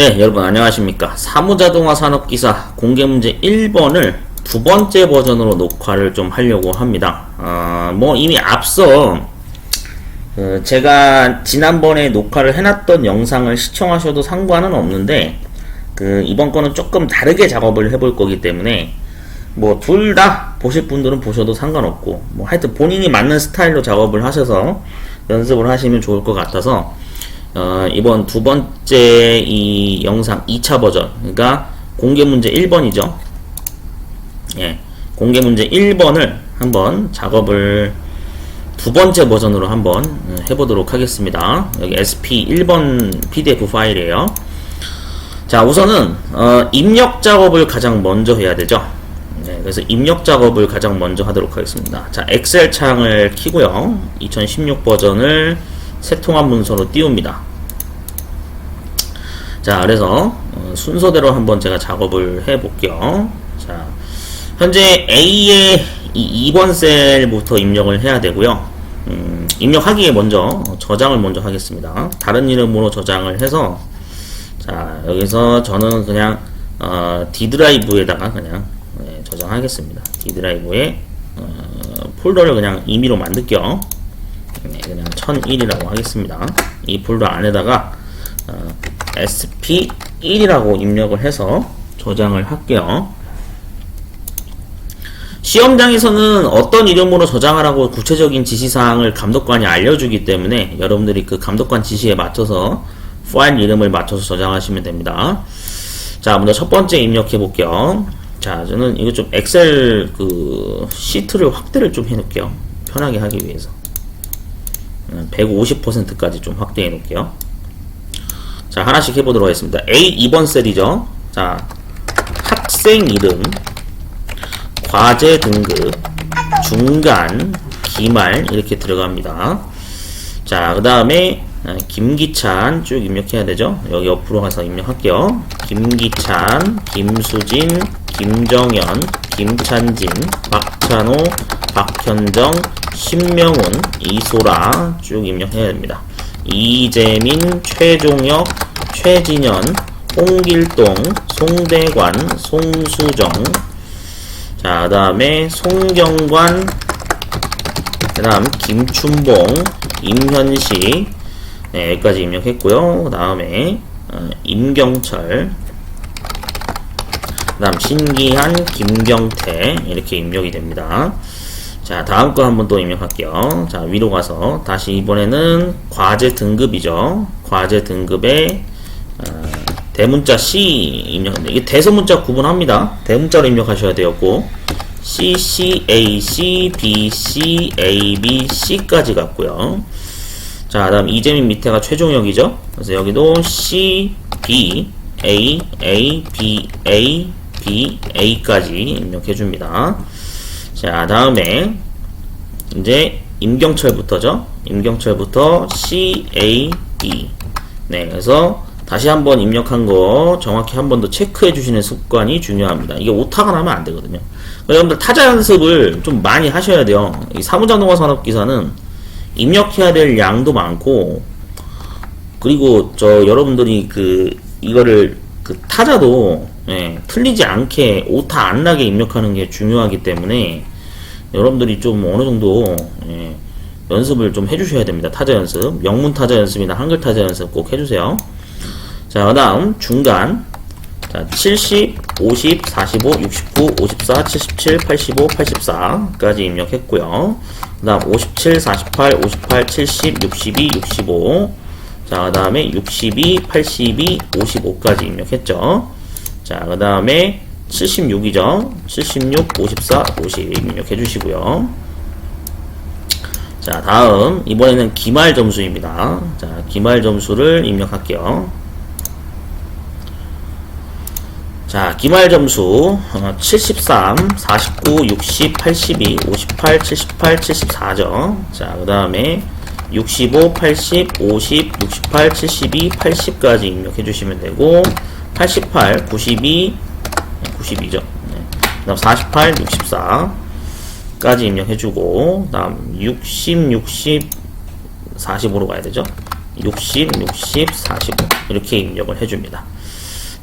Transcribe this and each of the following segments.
네, 여러분 안녕하십니까. 사무자동화 산업기사 공개문제 1번을 두 번째 버전으로 녹화를 좀 하려고 합니다. 이미 앞서 제가 지난번에 녹화를 해놨던 영상을 시청하셔도 상관은 없는데 이번 거는 조금 다르게 작업을 해볼 거기 때문에 둘 다 보실 분들은 보셔도 상관없고 하여튼 본인이 맞는 스타일로 작업을 하셔서 연습을 하시면 좋을 것 같아서 이번 두 번째 이 영상 2차 버전, 그러니까 공개문제 1번이죠. 예, 공개문제 1번을 한번 작업을 두 번째 버전으로 한번 해보도록 하겠습니다. 여기 SP 1번 PDF 파일이에요. 자, 우선은 입력 작업을 가장 먼저 해야 되죠. 네, 그래서 입력 작업을 가장 먼저 하도록 하겠습니다. 자, 엑셀 창을 켜고요. 2016 버전을 새 통합 문서로 띄웁니다. 자, 그래서 순서대로 한번 제가 작업을 해볼게요. 자, 현재 A의 이 2번 셀부터 입력을 해야 되고요. 입력하기에 먼저 저장을 먼저 하겠습니다. 다른 이름으로 저장을 해서, 자, 여기서 저는 그냥 D 드라이브에다가 그냥 저장하겠습니다. D 드라이브에 폴더를 그냥 임의로 만들게요. 그냥 1001이라고 하겠습니다. 이 폴더 안에다가 SP1이라고 입력을 해서 저장을 할게요. 시험장에서는 어떤 이름으로 저장하라고 구체적인 지시사항을 감독관이 알려주기 때문에 여러분들이 그 감독관 지시에 맞춰서 파일 이름을 맞춰서 저장하시면 됩니다. 자, 먼저 첫 번째 입력해 볼게요. 자, 저는 이거 좀 엑셀 시트를 확대를 좀 해놓을게요. 편하게 하기 위해서 150%까지 좀 확대해 놓을게요. 자, 하나씩 해보도록 하겠습니다. A 2번 셀이죠. 자, 학생 이름, 과제 등급, 중간, 기말 이렇게 들어갑니다. 자, 그 다음에 김기찬 쭉 입력해야 되죠. 여기 옆으로 가서 입력할게요. 김기찬, 김수진, 김정현, 김찬진, 박찬호, 박현정, 신명훈, 이소라 쭉 입력해야 됩니다. 이재민, 최종혁, 최진현, 홍길동, 송대관, 송수정, 자, 그 다음에 송경관, 그 다음 김춘봉, 임현식, 네, 여기까지 입력했고요. 그 다음에 임경철, 그 다음 신기한, 김경태 이렇게 입력이 됩니다. 자, 다음 거 한번 또 입력할게요. 자, 위로 가서 다시 이번에는 과제 등급이죠. 과제 등급에 대문자 C 입력합니다. 이게 대소문자 구분합니다. 대문자로 입력하셔야 되었고 C, C, A, C, B, C, A, B, C까지 갔고요. 자, 다음 이재민 밑에가 최종혁이죠. 그래서 여기도 C, B, A, A, B, A, B, A까지 입력해줍니다. 자, 다음에 이제 임경철부터죠. 임경철부터 C, A, B. 네, 그래서 다시 한번 입력한 거 정확히 한 번 더 체크해 주시는 습관이 중요합니다. 이게 오타가 나면 안 되거든요. 여러분들 타자 연습을 좀 많이 하셔야 돼요. 이 사무자동화 산업기사는 입력해야 될 양도 많고, 그리고 여러분들이 이거를 타자도 틀리지 않게 오타 안 나게 입력하는 게 중요하기 때문에 여러분들이 좀 어느 정도 연습을 좀 해주셔야 됩니다. 타자 연습, 영문 타자 연습이나 한글 타자 연습 꼭 해주세요. 자, 그 다음 중간, 자, 70, 50, 45, 69, 54, 77, 85, 84까지 입력했고요. 그 다음 57, 48, 58, 70, 62, 65. 자, 그 다음에 62, 82, 55까지 입력했죠. 자, 그 다음에 76이죠. 76, 54, 50 입력해 주시고요. 자, 다음 이번에는 기말 점수입니다. 자, 기말 점수를 입력할게요. 자, 기말 점수 73, 49, 60, 82, 58, 78, 74죠. 자, 그 다음에 65, 80, 50, 68, 72, 80까지 입력해 주시면 되고 88, 92, 92죠. 네. 그 다음 48, 64까지 입력해주고, 그 다음 60, 60, 45로 가야 되죠. 60, 60, 45 이렇게 입력을 해줍니다.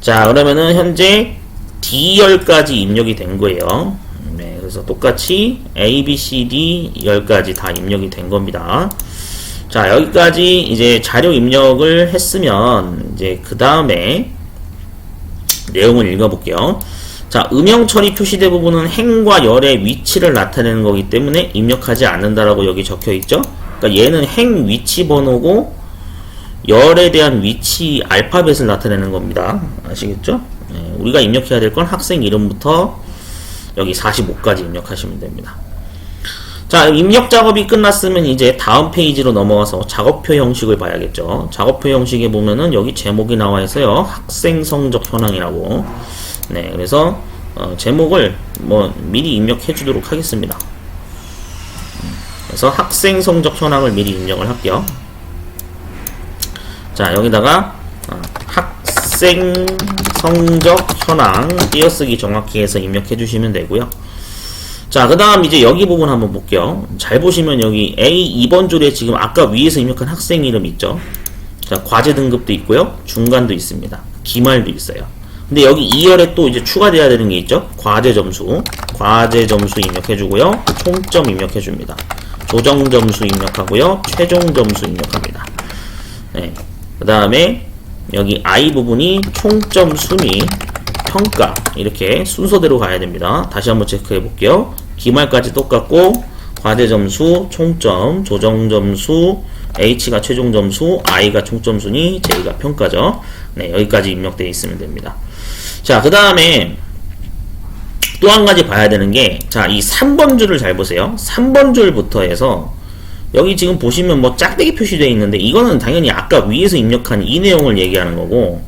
자, 그러면은 현재 D열까지 입력이 된 거예요. 네, 그래서 똑같이 A, B, C, D 열까지 다 입력이 된 겁니다. 자, 여기까지 이제 자료 입력을 했으면 이제 그 다음에 내용을 읽어볼게요. 자, 음영 처리 표시대 부분은 행과 열의 위치를 나타내는 거기 때문에 입력하지 않는다라고 여기 적혀 있죠. 그러니까 얘는 행 위치 번호고 열에 대한 위치 알파벳을 나타내는 겁니다. 아시겠죠? 네, 우리가 입력해야 될 건 학생 이름부터 여기 45까지 입력하시면 됩니다. 자, 입력 작업이 끝났으면 이제 다음 페이지로 넘어가서 작업표 형식을 봐야겠죠. 작업표 형식에 보면은 여기 제목이 나와 있어요. 학생 성적 현황이라고. 네, 그래서 제목을 뭐 미리 입력해 주도록 하겠습니다. 그래서 학생 성적 현황을 미리 입력을 할게요. 자, 여기다가 학생 성적 현황 띄어쓰기 정확히 해서 입력해 주시면 되고요. 자, 그 다음 이제 여기 부분 한번 볼게요. 잘 보시면 여기 A 2번 줄에 지금 아까 위에서 입력한 학생 이름 있죠. 자, 과제 등급도 있고요. 중간도 있습니다. 기말도 있어요. 근데 여기 2열에 또 이제 추가돼야 되는 게 있죠. 과제 점수 입력해 주고요. 총점 입력해 줍니다. 조정 점수 입력하고요. 최종 점수 입력합니다. 네. 그 다음에 여기 I 부분이 총점 순위 평가 이렇게 순서대로 가야 됩니다. 다시 한번 체크해 볼게요. 기말까지 똑같고 과제 점수, 총점, 조정 점수, H가 최종 점수, I가 총점 순위, J가 평가죠. 네, 여기까지 입력되어 있으면 됩니다. 자, 그 다음에 또 한 가지 봐야 되는 게, 자, 이 3번 줄을 잘 보세요. 3번 줄부터 해서 여기 지금 보시면 뭐 짝대기 표시되어 있는데 이거는 당연히 아까 위에서 입력한 이 내용을 얘기하는 거고,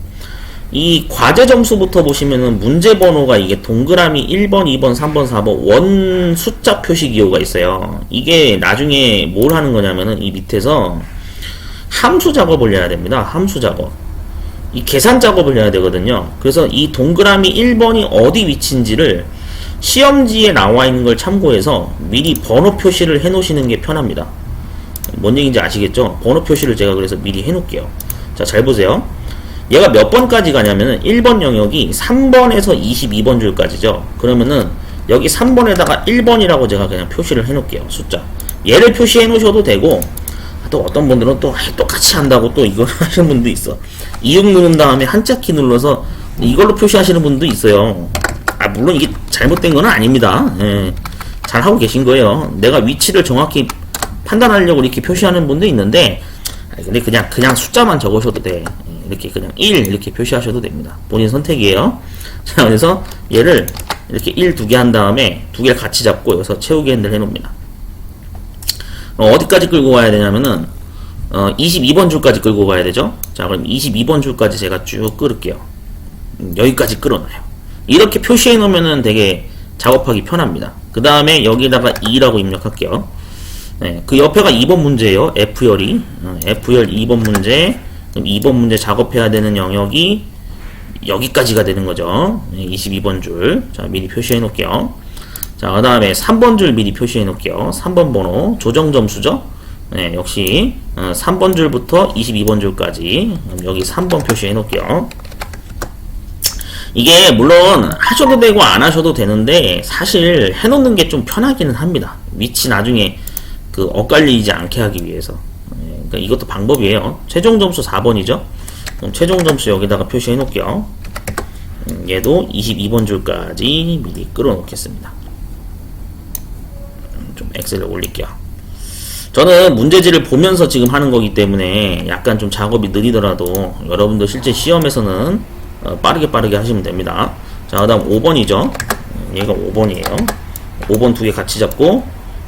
이 과제 점수부터 보시면은 문제 번호가 이게 동그라미 1번, 2번, 3번, 4번 원 숫자 표시 기호가 있어요. 이게 나중에 뭘 하는 거냐면은 이 밑에서 함수 작업을 해야 됩니다. 함수 작업. 이 계산 작업을 해야 되거든요. 그래서 이 동그라미 1번이 어디 위치인지를 시험지에 나와 있는 걸 참고해서 미리 번호 표시를 해 놓으시는 게 편합니다. 뭔 얘기인지 아시겠죠? 번호 표시를 제가 그래서 미리 해 놓을게요. 자, 잘 보세요. 얘가 몇 번까지 가냐면은 1번 영역이 3번에서 22번 줄까지죠. 그러면은 여기 3번에다가 1번이라고 제가 그냥 표시를 해 놓을게요. 숫자. 얘를 표시해 놓으셔도 되고, 또 어떤 분들은 또 똑같이 한다고 또 이걸 하시는 분도 있어. 이응 누른 다음에 한자 키 눌러서 이걸로 표시하시는 분도 있어요. 아, 물론 이게 잘못된 건 아닙니다. 예, 잘 하고 계신 거예요. 내가 위치를 정확히 판단하려고 이렇게 표시하는 분도 있는데, 근데 그냥 숫자만 적으셔도 돼. 이렇게 그냥 1 이렇게 표시하셔도 됩니다. 본인 선택이에요. 자, 그래서 얘를 이렇게 1 두 개 한 다음에 두 개를 같이 잡고 여기서 채우기 핸들 해놓습니다. 어디까지 끌고 가야 되냐면은 22번 줄까지 끌고 가야 되죠. 자, 그럼 22번 줄까지 제가 쭉 끌을게요. 여기까지 끌어놔요. 이렇게 표시해 놓으면은 되게 작업하기 편합니다. 그 다음에 여기다가 2라고 입력할게요. 네, 그 옆에가 2번 문제예요. F열이 F열 2번 문제. 그럼 2번 문제 작업해야 되는 영역이 여기까지가 되는 거죠. 22번 줄. 자, 미리 표시해 놓을게요. 자, 그 다음에 3번 줄 미리 표시해 놓을게요. 3번 번호 조정 점수죠. 네, 역시 3번 줄부터 22번 줄까지 여기 3번 표시해 놓을게요. 이게 물론 하셔도 되고 안 하셔도 되는데 사실 해놓는 게 좀 편하기는 합니다. 위치 나중에 그 엇갈리지 않게 하기 위해서. 그러니까 이것도 방법이에요. 최종 점수 4번이죠. 그럼 최종 점수 여기다가 표시해 놓을게요. 얘도 22번 줄까지 미리 끌어 놓겠습니다. 좀 엑셀을 올릴게요. 저는 문제지를 보면서 지금 하는 거기 때문에 약간 좀 작업이 느리더라도 여러분들 실제 시험에서는 빠르게 하시면 됩니다. 자, 그 다음 5번이죠. 얘가 5번이에요. 5번 두 개 같이 잡고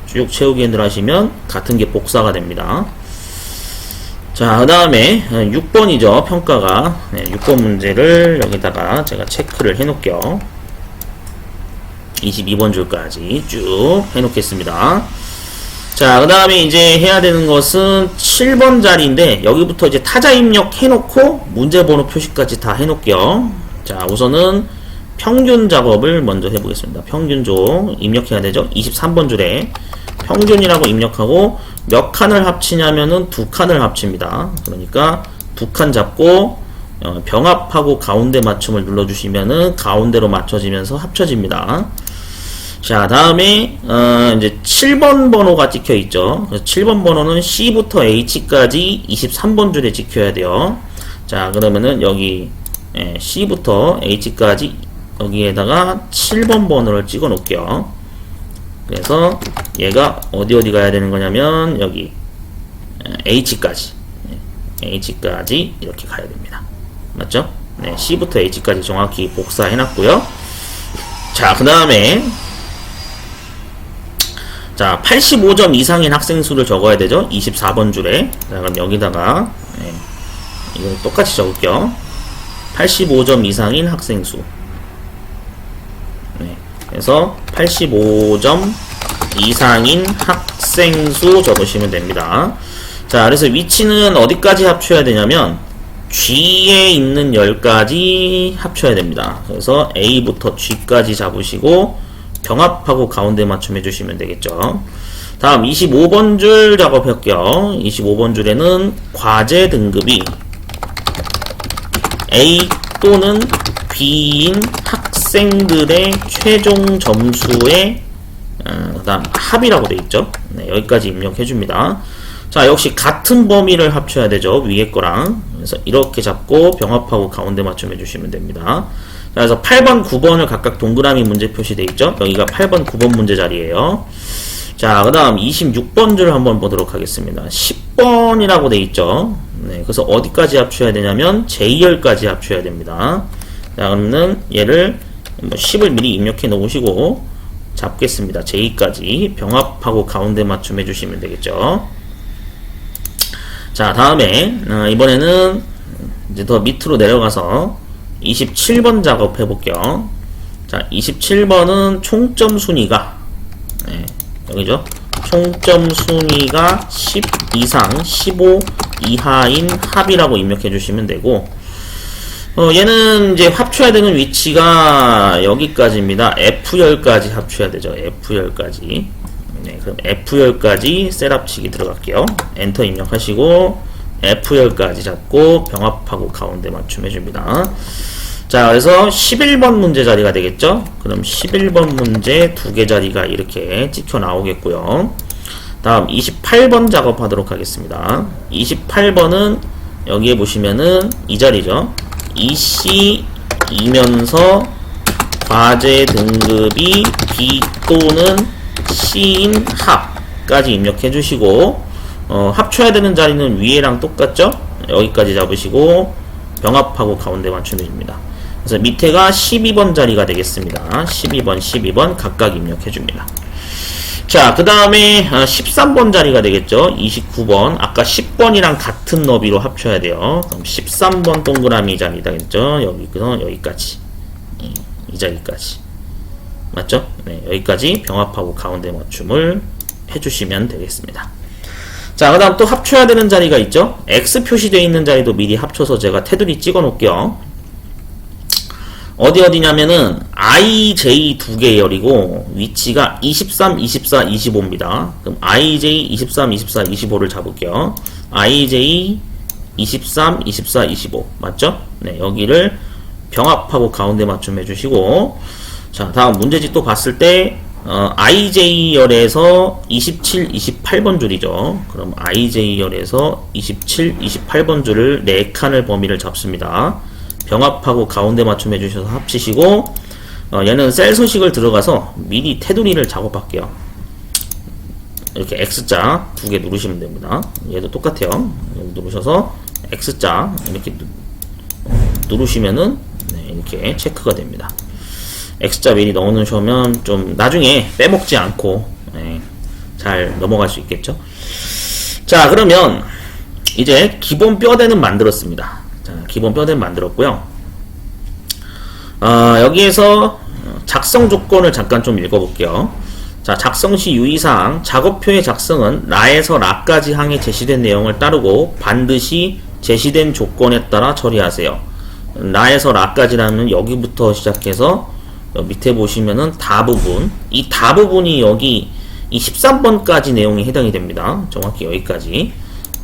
쭉 채우기 핸들 하시면 같은 게 복사가 됩니다. 자, 그 다음에 6번이죠. 평가가. 네, 6번 문제를 여기다가 제가 체크를 해 놓을게요. 22번 줄까지 쭉 해 놓겠습니다. 자, 그 다음에 이제 해야 되는 것은 7번 자리인데 여기부터 이제 타자 입력 해 놓고 문제번호 표시까지 다 해 놓을게요. 자, 우선은 평균 작업을 먼저 해 보겠습니다. 평균조 입력해야 되죠. 23번 줄에 평균이라고 입력하고 몇 칸을 합치냐면은 2칸을 합칩니다. 그러니까 2칸 잡고 병합하고 가운데 맞춤을 눌러주시면은 가운데로 맞춰지면서 합쳐집니다. 자, 다음에 이제 7번 번호가 찍혀 있죠. 그래서 7번 번호는 C부터 H까지 23번 줄에 찍혀야 돼요. 자, 그러면은 여기 C부터 H까지 여기에다가 7번 번호를 찍어 놓을게요. 그래서 얘가 어디 가야 되는 거냐면 여기 H까지 이렇게 가야 됩니다. 맞죠? 네, C부터 H까지 정확히 복사해 놨고요. 자, 그 다음에 자, 85점 이상인 학생 수를 적어야 되죠. 24번 줄에. 자, 그럼 여기다가 이거 똑같이 적을게요. 85점 이상인 학생 수. 그래서 85점 이상인 학생 수 적으시면 됩니다. 자, 그래서 위치는 어디까지 합쳐야 되냐면 G에 있는 10까지 합쳐야 됩니다. 그래서 A부터 G까지 잡으시고 병합하고 가운데 맞춤 해주시면 되겠죠. 다음 25번 줄 작업할게요. 25번 줄에는 과제 등급이 A 또는 B인 학생들의 최종 점수의 그다음 합이라고 되어 있죠. 네, 여기까지 입력해 줍니다. 자, 역시 같은 범위를 합쳐야 되죠. 위에 거랑. 그래서 이렇게 잡고 병합하고 가운데 맞춤 해주시면 됩니다. 자, 그래서 8번, 9번을 각각 동그라미 문제 표시되어 있죠. 여기가 8번, 9번 문제 자리예요. 자, 그 다음 26번 줄 한번 보도록 하겠습니다. 10번이라고 되어 있죠. 네, 그래서 어디까지 합쳐야 되냐면 J열까지 합쳐야 됩니다. 자, 그러면 얘를 10을 미리 입력해 놓으시고 잡겠습니다. J까지 병합하고 가운데 맞춤 해주시면 되겠죠. 자, 다음에 이번에는 이제 더 밑으로 내려가서 27번 작업해 볼게요. 자, 27번은 총점 순위가 여기죠. 총점 순위가 10 이상 15 이하인 합이라고 입력해 주시면 되고 얘는 이제 합쳐야 되는 위치가 여기까지입니다. F열까지 합쳐야 되죠. F열까지. 네, 그럼 F열까지 셀 합치기 들어갈게요. 엔터 입력하시고 F열까지 잡고 병합하고 가운데 맞춤 해줍니다. 자, 그래서 11번 문제 자리가 되겠죠. 그럼 11번 문제 두 개 자리가 이렇게 찍혀 나오겠고요. 다음 28번 작업하도록 하겠습니다. 28번은 여기에 보시면은 이 자리죠. EC이면서 과제 등급이 B 또는 C인 합까지 입력해 주시고 합쳐야 되는 자리는 위에랑 똑같죠? 여기까지 잡으시고 병합하고 가운데 맞춤해 줍니다. 그래서 밑에가 12번 자리가 되겠습니다. 12번 각각 입력해 줍니다. 자, 그 다음에 13번 자리가 되겠죠. 29번 아까 10번이랑 같은 너비로 합쳐야 돼요. 그럼 13번 동그라미 자리다 겠죠. 여기서 여기까지 이 자리까지 맞죠? 네, 여기까지 병합하고 가운데 맞춤을 해주시면 되겠습니다. 자, 그 다음 또 합쳐야 되는 자리가 있죠. X 표시되어 있는 자리도 미리 합쳐서 제가 테두리 찍어 놓을게요. 어디냐면은 IJ 두 계열이고 위치가 23, 24, 25입니다. 그럼 IJ 23, 24, 25를 잡을게요. IJ 23, 24, 25 맞죠? 네, 여기를 병합하고 가운데 맞춤 해주시고 자, 다음 문제집 또 봤을 때 IJ열에서 27, 28번 줄이죠. 그럼 IJ열에서 27, 28번 줄을 4칸을 범위를 잡습니다. 병합하고 가운데 맞춤 해주셔서 합치시고 얘는 셀 서식을 들어가서 미리 테두리를 작업할게요. 이렇게 X자 두 개 누르시면 됩니다. 얘도 똑같아요. 누르셔서 X자 이렇게 누르시면은 이렇게 체크가 됩니다. X자 미리 넣어놓으시면 좀 나중에 빼먹지 않고 잘 넘어갈 수 있겠죠. 자, 그러면 이제 기본 뼈대는 만들었습니다. 자, 기본 뼈대는 만들었고요. 여기에서 작성 조건을 잠깐 좀 읽어볼게요. 자, 작성 시 유의사항 작업표의 작성은 라에서 라까지 항에 제시된 내용을 따르고 반드시 제시된 조건에 따라 처리하세요. 라에서 라까지라면 여기부터 시작해서 밑에 보시면은 다 부분, 이 다 부분이 여기 이 13번까지 내용이 해당이 됩니다. 정확히 여기까지.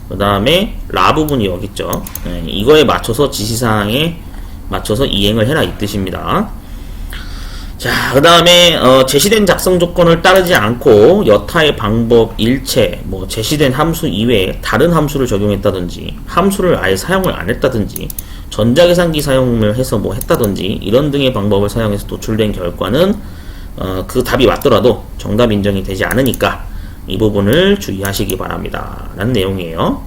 그 다음에 라 부분이 여기 있죠. 네, 이거에 맞춰서 지시사항에 맞춰서 이행을 해라 이 뜻입니다. 자, 그 다음에 제시된 작성 조건을 따르지 않고 여타의 방법, 일체, 뭐 제시된 함수 이외에 다른 함수를 적용했다든지 함수를 아예 사용을 안 했다든지 전자계산기 사용을 해서 뭐 했다든지 이런 등의 방법을 사용해서 도출된 결과는 그 답이 맞더라도 정답 인정이 되지 않으니까 이 부분을 주의하시기 바랍니다 라는 내용이에요.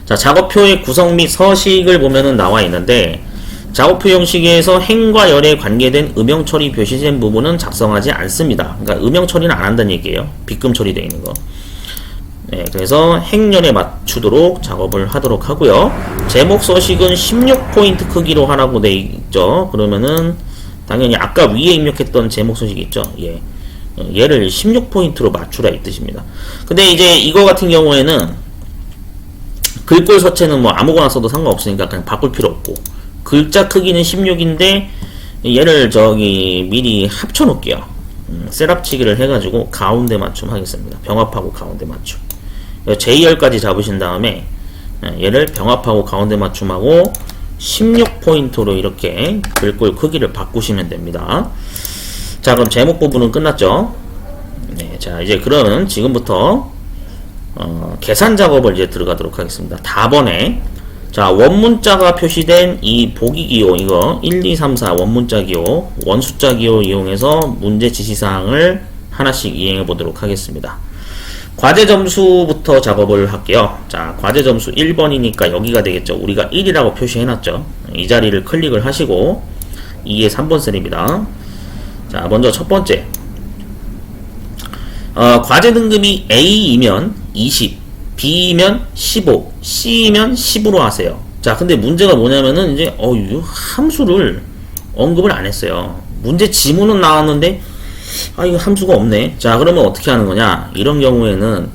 자, 작업표의 구성 및 서식을 보면은 나와 있는데 작업표 형식에서 행과 열에 관계된 음영 처리 표시된 부분은 작성하지 않습니다. 그러니까 음영 처리는 안 한다는 얘기예요. 빗금 처리되어 있는 거. 네, 그래서 행렬에 맞추도록 작업을 하도록 하고요. 제목 서식은 16포인트 크기로 하라고 돼 있죠. 그러면은 당연히 아까 위에 입력했던 제목 서식 있죠. 예. 얘를 16포인트로 맞추라 이 뜻입니다. 근데 이제 이거 같은 경우에는 글꼴 서체는 뭐 아무거나 써도 상관없으니까 그냥 바꿀 필요 없고 글자 크기는 16인데 얘를 저기 미리 합쳐 놓을게요. 셋업치기를 해가지고 가운데 맞춤 하겠습니다. 병합하고 가운데 맞춤. J열까지 잡으신 다음에 얘를 병합하고 가운데 맞춤하고 16포인트로 이렇게 글꼴 크기를 바꾸시면 됩니다. 자, 그럼 제목 부분은 끝났죠? 네, 자, 이제 그러면 지금부터 계산 작업을 이제 들어가도록 하겠습니다. 답번에 자, 원문자가 표시된 이 보기기호 이거 1, 2, 3, 4 원문자 기호, 원숫자 기호 이용해서 문제 지시사항을 하나씩 이행해 보도록 하겠습니다. 과제 점수부터 작업을 할게요. 자, 과제 점수 1번이니까 여기가 되겠죠. 우리가 1이라고 표시해 놨죠. 이 자리를 클릭을 하시고 2의 3번 셀입니다. 자, 먼저 첫 번째 과제 등급이 A이면 20, B이면 15, C이면 10으로 하세요. 자, 근데 문제가 뭐냐면은 이제 이 함수를 언급을 안 했어요. 문제 지문은 나왔는데 이거 함수가 없네. 자, 그러면 어떻게 하는 거냐? 이런 경우에는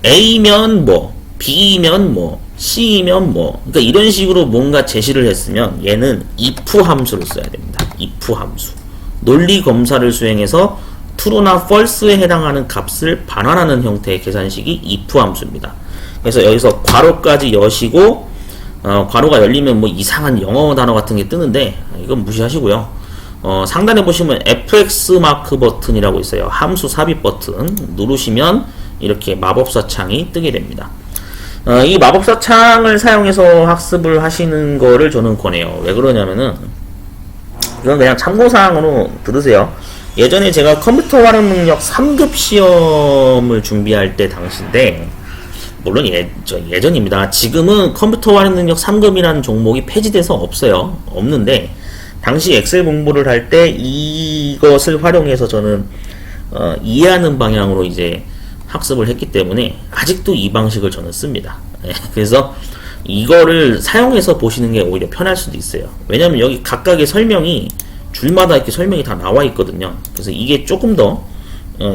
A면 뭐, B면 뭐, C면 뭐, 그러니까 이런 식으로 뭔가 제시를 했으면 얘는 if 함수를 써야 됩니다. if 함수. 논리 검사를 수행해서 true나 false에 해당하는 값을 반환하는 형태의 계산식이 if 함수입니다. 그래서 여기서 괄호까지 여시고 괄호가 열리면 뭐 이상한 영어 단어 같은 게 뜨는데 이건 무시하시고요. 상단에 보시면 fx 마크 버튼이라고 있어요. 함수 삽입 버튼 누르시면 이렇게 마법사 창이 뜨게 됩니다. 이 마법사 창을 사용해서 학습을 하시는 거를 저는 권해요. 왜 그러냐면은 이건 그냥 참고사항으로 들으세요. 예전에 제가 컴퓨터 활용 능력 3급 시험을 준비할 때 당시인데 물론 예전입니다. 지금은 컴퓨터 활용 능력 3급이라는 종목이 폐지돼서 없어요. 없는데 당시 엑셀 공부를 할 때 이것을 활용해서 저는 이해하는 방향으로 이제 학습을 했기 때문에 아직도 이 방식을 저는 씁니다. 그래서 이거를 사용해서 보시는 게 오히려 편할 수도 있어요. 왜냐면 여기 각각의 설명이 줄마다 이렇게 설명이 다 나와 있거든요. 그래서 이게 조금 더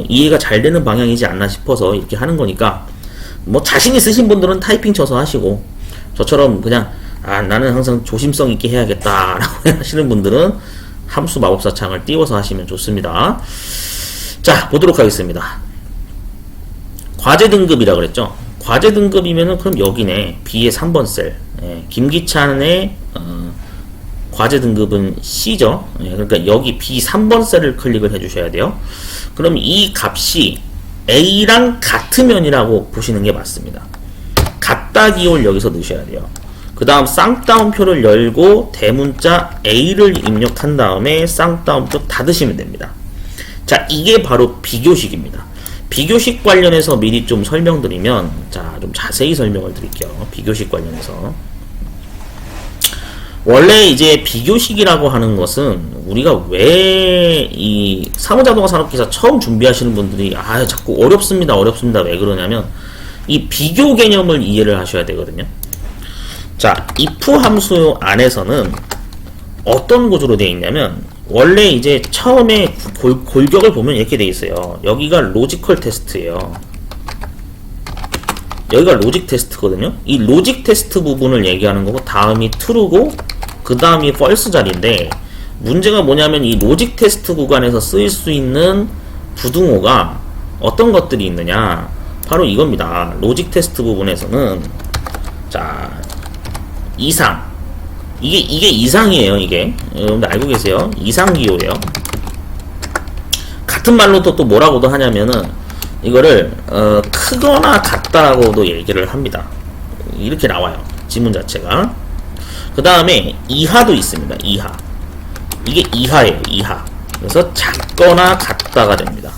이해가 잘 되는 방향이지 않나 싶어서 이렇게 하는 거니까 뭐 자신 있으신 분들은 타이핑 쳐서 하시고 저처럼 그냥 나는 항상 조심성 있게 해야겠다 라고 하시는 분들은 함수 마법사 창을 띄워서 하시면 좋습니다. 자, 보도록 하겠습니다. 과제 등급이라 그랬죠. 과제 등급이면은 그럼 여기네. B의 3번 셀. 김기찬의 과제 등급은 C죠. 그러니까 여기 B 3번 셀을 클릭을 해주셔야 돼요. 그럼 이 값이 A랑 같으면이라고 보시는 게 맞습니다. 같다 기호를 여기서 넣으셔야 돼요. 그 다음 쌍따옴표를 열고 대문자 A를 입력한 다음에 쌍따옴표 닫으시면 됩니다. 자, 이게 바로 비교식입니다. 비교식 관련해서 미리 좀 설명드리면, 자, 좀 자세히 설명을 드릴게요. 비교식 관련해서. 원래 이제 비교식이라고 하는 것은 우리가 왜 이 사무자동화 산업기사 처음 준비하시는 분들이 자꾸 어렵습니다 왜 그러냐면 이 비교 개념을 이해를 하셔야 되거든요. 자, if 함수 안에서는 어떤 구조로 되어 있냐면 원래 이제 처음에 골격을 보면 이렇게 되어 있어요. 여기가 로지컬 테스트예요. 여기가 로직 테스트거든요. 이 로직 테스트 부분을 얘기하는 거고 다음이 true고 그 다음이 false 자리인데 문제가 뭐냐면 이 로직 테스트 구간에서 쓰일 수 있는 부등호가 어떤 것들이 있느냐. 바로 이겁니다. 로직 테스트 부분에서는 자 이상 이게 이상이에요. 이게 여러분들 알고 계세요? 이상 기호예요. 같은 말로 또 뭐라고도 하냐면은 이거를 크거나 같다라고도 얘기를 합니다. 이렇게 나와요. 지문 자체가. 그 다음에 이하도 있습니다. 이하. 이게 이하예요. 이하. 그래서 작거나 같다가 됩니다.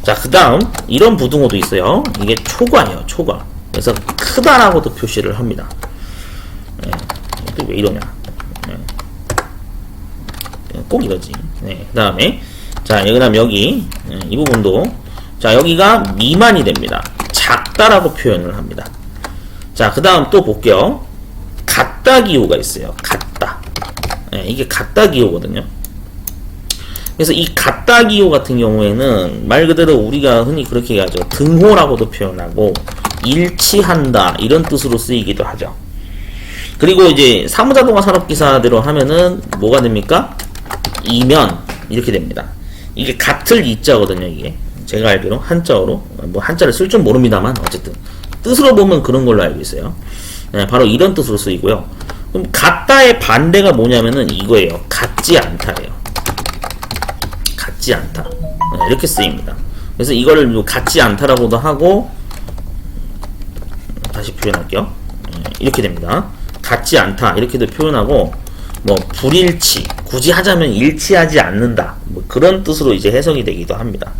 자, 그 다음 이런 부등호도 있어요. 이게 초과예요. 초과. 그래서 크다라고도 표시를 합니다. 네. 왜 이러냐. 네. 꼭 이러지. 네. 그 다음에 자, 그 다음 여기 이 부분도 자, 여기가 미만이 됩니다. 작다라고 표현을 합니다. 자, 그 다음 또 볼게요. 같다 기호가 있어요. 같다. 네, 이게 같다 기호거든요. 그래서 이 같다 기호 같은 경우에는 말 그대로 우리가 흔히 그렇게 얘기하죠. 등호라고도 표현하고 일치한다 이런 뜻으로 쓰이기도 하죠. 그리고 이제 사무자동화 산업기사대로 하면은 뭐가 됩니까? 이면 이렇게 됩니다. 이게 같을 이자거든요. 이게 제가 알기로 한자어로 뭐 한자를 쓸 줄 모릅니다만 어쨌든 뜻으로 보면 그런 걸로 알고 있어요. 네, 바로 이런 뜻으로 쓰이고요. 그럼 같다의 반대가 뭐냐면은 이거예요. 같지 않다예요. 같지 않다. 네, 이렇게 쓰입니다. 그래서 이거를 같지 않다라고도 하고 다시 표현할게요. 네, 이렇게 됩니다. 같지 않다 이렇게도 표현하고 뭐 불일치 굳이 하자면 일치하지 않는다 뭐 그런 뜻으로 이제 해석이 되기도 합니다.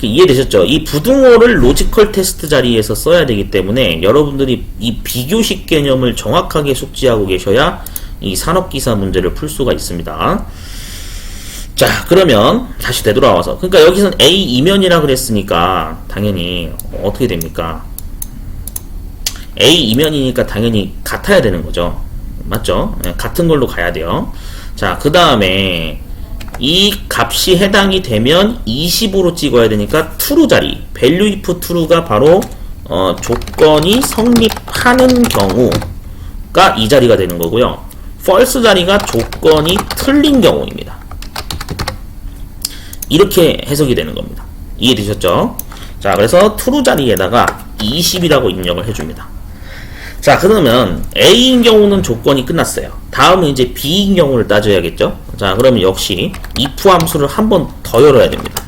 이해되셨죠? 이 부등호를 로지컬 테스트 자리에서 써야 되기 때문에 여러분들이 이 비교식 개념을 정확하게 숙지하고 계셔야 이 산업기사 문제를 풀 수가 있습니다. 자, 그러면 다시 되돌아와서 그러니까 여기선 A 이면이라 그랬으니까 당연히 어떻게 됩니까? A 이면이니까 당연히 같아야 되는 거죠. 맞죠? 네, 같은 걸로 가야 돼요. 자, 그 다음에 이 값이 해당이 되면 20으로 찍어야 되니까 true 자리 value if true가 바로 조건이 성립하는 경우가 이 자리가 되는 거고요. false 자리가 조건이 틀린 경우입니다. 이렇게 해석이 되는 겁니다. 이해되셨죠? 자, 그래서 true 자리에다가 20이라고 입력을 해줍니다. 자, 그러면 A인 경우는 조건이 끝났어요. 다음은 이제 B인 경우를 따져야겠죠? 자, 그러면 역시 if 함수를 한 번 더 열어야 됩니다.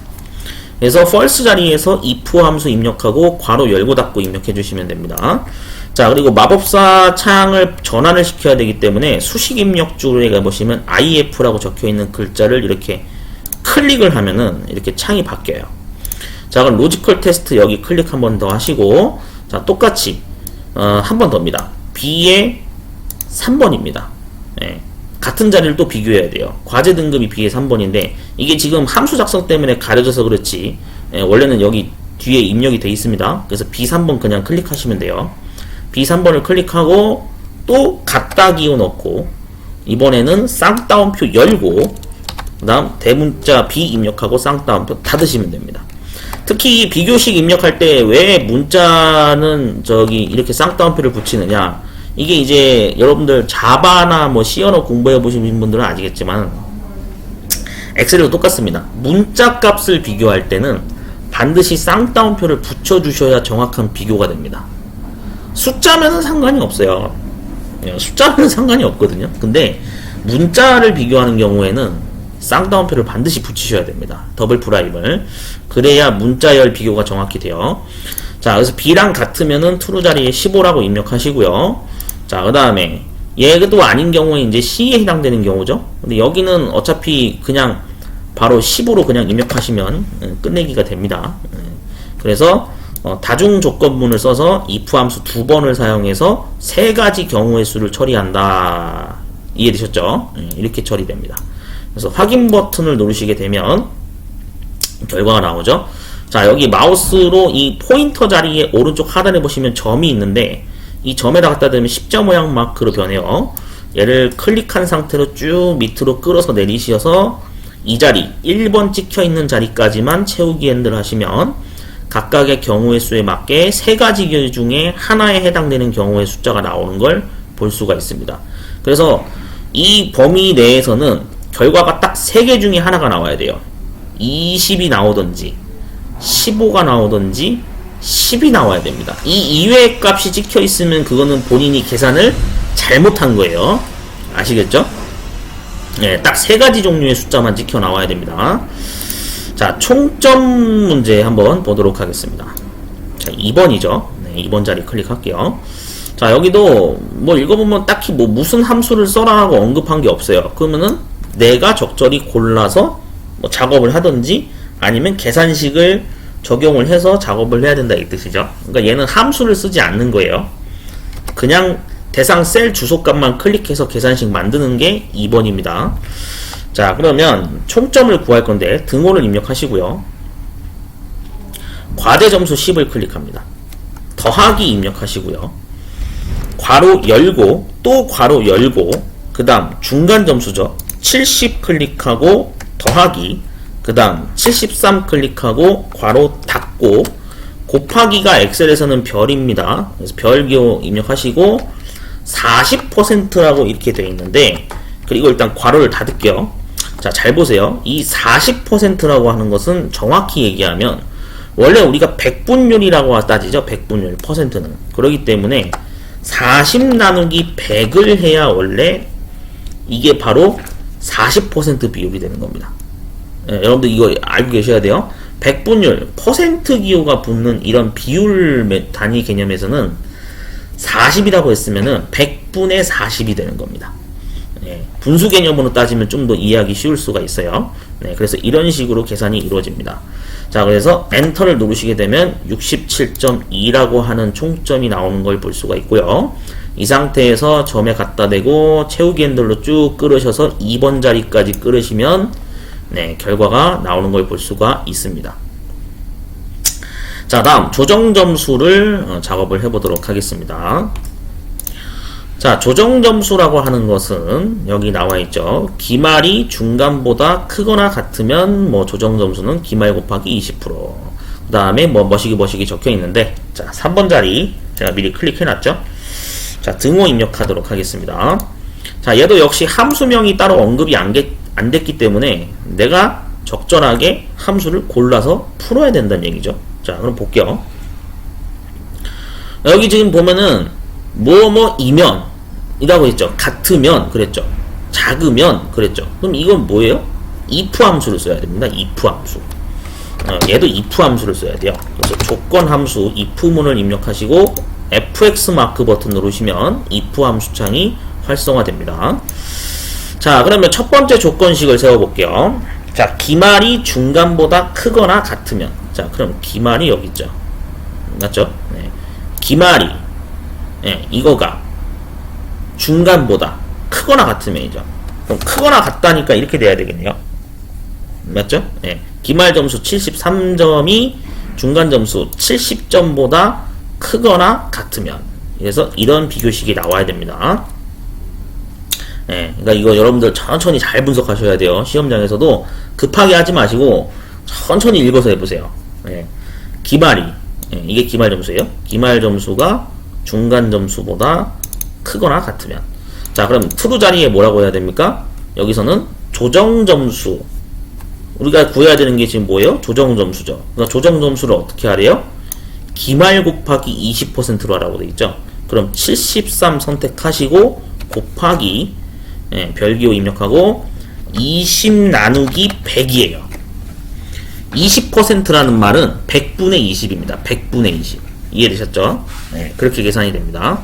그래서 false 자리에서 if 함수 입력하고 괄호 열고 닫고 입력해 주시면 됩니다. 자, 그리고 마법사 창을 전환을 시켜야 되기 때문에 수식 입력 줄에 가보시면 if라고 적혀 있는 글자를 이렇게 클릭을 하면은 이렇게 창이 바뀌어요. 자, 그럼 로지컬 테스트 여기 클릭 한 번 더 하시고, 자, 똑같이 한 번 더입니다. B의 3번입니다. 예, 같은 자리를 또 비교해야 돼요. 과제 등급이 B의 3번인데 이게 지금 함수 작성 때문에 가려져서 그렇지 원래는 여기 뒤에 입력이 돼 있습니다. 그래서 B3번 그냥 클릭하시면 돼요. B3번을 클릭하고 또 같다 기호 넣고 이번에는 쌍따옴표 열고 그 다음 대문자 B 입력하고 쌍따옴표 닫으시면 됩니다. 특히 비교식 입력할 때 왜 문자는 저기 이렇게 쌍따옴표를 붙이느냐, 이게 이제 여러분들 자바나 뭐 C 언어 공부해 보신 분들은 아시겠지만 엑셀도 똑같습니다. 문자 값을 비교할 때는 반드시 쌍따옴표를 붙여 주셔야 정확한 비교가 됩니다. 숫자면은 상관이 없어요. 숫자면은 상관이 없거든요. 근데 문자를 비교하는 경우에는 쌍따옴표를 반드시 붙이셔야 됩니다. 더블 프라임을. 그래야 문자열 비교가 정확히 돼요. 자, 그래서 B랑 같으면은 true 자리에 15라고 입력하시고요. 자, 그 다음에 얘도 아닌 경우에 이제 C에 해당되는 경우죠. 근데 여기는 어차피 그냥 바로 10으로 그냥 입력하시면 끝내기가 됩니다. 그래서 다중 조건문을 써서 if 함수 2번을 사용해서 3가지 경우의 수를 처리한다. 이해되셨죠? 이렇게 처리됩니다. 그래서 확인 버튼을 누르시게 되면 결과가 나오죠. 자, 여기 마우스로 이 포인터 자리에 오른쪽 하단에 보시면 점이 있는데 이 점에다 갖다 대면 십자 모양 마크로 변해요. 얘를 클릭한 상태로 쭉 밑으로 끌어서 내리셔서 이 자리 1번 찍혀 있는 자리까지만 채우기 핸들 하시면 각각의 경우의 수에 맞게 3가지 경우 중에 하나에 해당되는 경우의 숫자가 나오는 걸 볼 수가 있습니다. 그래서 이 범위 내에서는 결과가 딱 3개 중에 하나가 나와야 돼요. 20이 나오든지 15가 나오든지 10이 나와야 됩니다. 이 이외의 값이 찍혀 있으면 그거는 본인이 계산을 잘못한 거예요. 아시겠죠? 네, 딱 세 가지 종류의 숫자만 찍혀 나와야 됩니다. 자, 총점 문제 한번 보도록 하겠습니다. 자, 2번이죠. 네, 2번 자리 클릭할게요. 자, 여기도 뭐 읽어보면 딱히 뭐 무슨 함수를 써라 하고 언급한 게 없어요. 그러면은 내가 적절히 골라서 뭐 작업을 하든지 아니면 계산식을 적용을 해서 작업을 해야 된다 이 뜻이죠. 그러니까 얘는 함수를 쓰지 않는 거예요. 그냥 대상 셀 주소값만 클릭해서 계산식 만드는 게 2번입니다. 자, 그러면 총점을 구할 건데 등호를 입력하시고요. 과제 점수 10을 클릭합니다. 더하기 입력하시고요. 괄호 열고 또 괄호 열고 그 다음 중간 점수죠. 70 클릭하고 더하기 그 다음 73 클릭하고 괄호 닫고 곱하기가 엑셀에서는 별입니다. 그래서 별기호 입력하시고 40%라고 이렇게 되어 있는데 그리고 일단 괄호를 닫을게요. 자, 잘 보세요. 이 40%라고 하는 것은 정확히 얘기하면 원래 우리가 백분율이라고 따지죠. 백분율 퍼센트는 그렇기 때문에 40 나누기 100을 해야 원래 이게 바로 40% 비율이 되는 겁니다. 예, 여러분들 이거 알고 계셔야 돼요. 백분율 퍼센트 기호가 붙는 이런 비율 단위 개념에서는 40이라고 했으면은 100분의 40이 되는 겁니다. 예, 분수 개념으로 따지면 좀 더 이해하기 쉬울 수가 있어요. 네, 그래서 이런 식으로 계산이 이루어집니다. 자, 그래서 엔터를 누르시게 되면 67.2라고 하는 총점이 나오는 걸 볼 수가 있고요. 이 상태에서 점에 갖다 대고 채우기 핸들로 쭉 끌으셔서 2번 자리까지 끌으시면 네, 결과가 나오는 걸 볼 수가 있습니다. 자, 다음 조정 점수를 작업을 해보도록 하겠습니다. 자, 조정 점수라고 하는 것은 여기 나와 있죠. 기말이 중간보다 크거나 같으면 뭐 조정 점수는 기말 곱하기 20%. 그 다음에 뭐 머시기 적혀 있는데, 자, 3번 자리 제가 미리 클릭해 놨죠. 자, 등호 입력하도록 하겠습니다. 자, 얘도 역시 함수명이 따로 언급이 안 됐기 때문에 내가 적절하게 함수를 골라서 풀어야 된다는 얘기죠. 자, 그럼 볼게요. 여기 지금 보면은 뭐뭐이면 이라고 했죠. 같으면 그랬죠. 작으면 그랬죠. 그럼 이건 뭐예요? if 함수를 써야 됩니다. if 함수. 얘도 if 함수를 써야 돼요. 그래서 조건 함수 if문을 입력하시고 fx 마크 버튼 누르시면 if 함수 창이 활성화됩니다. 자, 그러면 첫 번째 조건식을 세워볼게요. 자, 기말이 중간보다 크거나 같으면, 자, 그럼 기말이 여기 있죠. 맞죠? 네. 기말이 이거가 중간보다 크거나 같으면이죠. 그럼 크거나 같다니까 이렇게 돼야 되겠네요. 맞죠? 네. 기말 점수 73점이 중간 점수 70점보다 크거나 같으면, 그래서 이런 비교식이 나와야 됩니다. 네, 그러니까 이거 여러분들 천천히 잘 분석하셔야 돼요. 시험장에서도 급하게 하지 마시고 천천히 읽어서 해보세요. 네, 기말이 이게 기말 점수예요. 기말 점수가 중간 점수보다 크거나 같으면, 자, 그럼 true 자리에 뭐라고 해야 됩니까? 여기서는 조정 점수, 우리가 구해야 되는 게 지금 뭐예요? 조정 점수죠. 그러니까 조정 점수를 어떻게 하래요? 기말 곱하기 20%로 하라고 되어 있죠. 그럼 73 선택하시고 곱하기 별기호 입력하고 20 나누기 100이에요. 20%라는 말은 100분의 20입니다. 100분의 20. 이해되셨죠? 네, 그렇게 계산이 됩니다.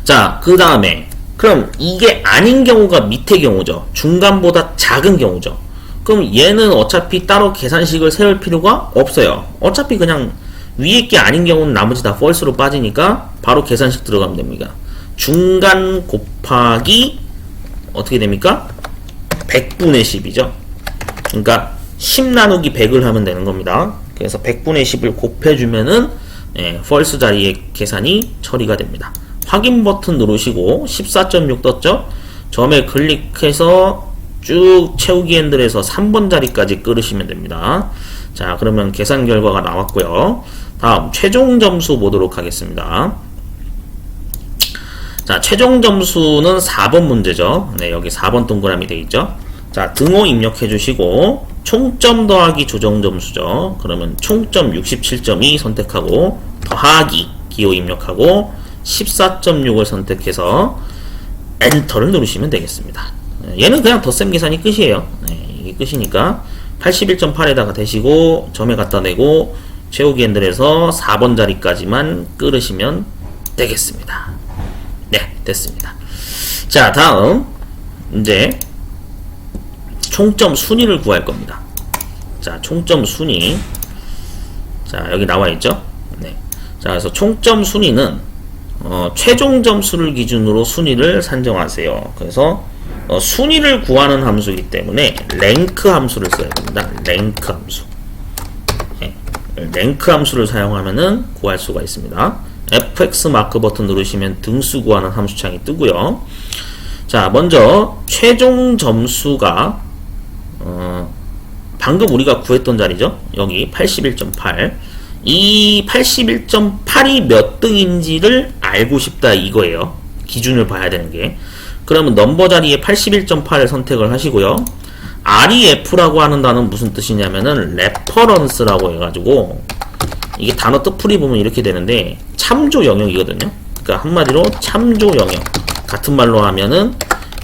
자, 그 다음에 그럼 이게 아닌 경우가 밑의 경우죠. 중간보다 작은 경우죠. 그럼 얘는 어차피 따로 계산식을 세울 필요가 없어요. 어차피 그냥 위에 게 아닌 경우는 나머지 다 false로 빠지니까 바로 계산식 들어가면 됩니다. 중간 곱하기 어떻게 됩니까? 100분의 10이죠. 그러니까 10 나누기 100을 하면 되는 겁니다. 그래서 100분의 10을 곱해주면은 false 자리에 계산이 처리가 됩니다. 확인 버튼 누르시고 14.6 떴죠? 점에 클릭해서 쭉 채우기 핸들에서 3번 자리까지 끌으시면 됩니다. 자, 그러면 계산 결과가 나왔고요. 다음 최종 점수 보도록 하겠습니다. 자, 최종 점수는 4번 문제죠. 네, 여기 4번 동그라미 되어 있죠. 자, 등호 입력해 주시고 총점 더하기 조정 점수죠. 그러면 총점 67점이 선택하고 더하기 기호 입력하고 14.6을 선택해서 엔터를 누르시면 되겠습니다. 얘는 그냥 덧셈 계산이 끝이에요. 이게 끝이니까 81.8에다가 대시고 점에 갖다 대고 채우기 핸들에서 4번 자리까지만 끌으시면 되겠습니다. 네, 됐습니다. 자, 다음 이제 총점 순위를 구할 겁니다. 자, 총점 순위. 자, 여기 나와 있죠? 네. 자, 그래서 총점 순위는 최종 점수를 기준으로 순위를 산정하세요. 그래서 순위를 구하는 함수이기 때문에 랭크 함수를 써야 됩니다. 랭크 함수. 네. 랭크 함수를 사용하면은 구할 수가 있습니다. fx 마크 버튼 누르시면 등수 구하는 함수창이 뜨고요. 자, 먼저 최종 점수가 방금 우리가 구했던 자리죠. 여기 81.8. 이 81.8이 몇 등인지를 알고 싶다 이거예요. 기준을 봐야 되는 게. 그러면 넘버 자리에 81.8을 선택을 하시고요. REF라고 하는 단어는 무슨 뜻이냐면은 레퍼런스라고 해가지고 이게 단어 뜻풀이 보면 이렇게 되는데 참조 영역이거든요. 그러니까 한마디로 참조 영역. 같은 말로 하면은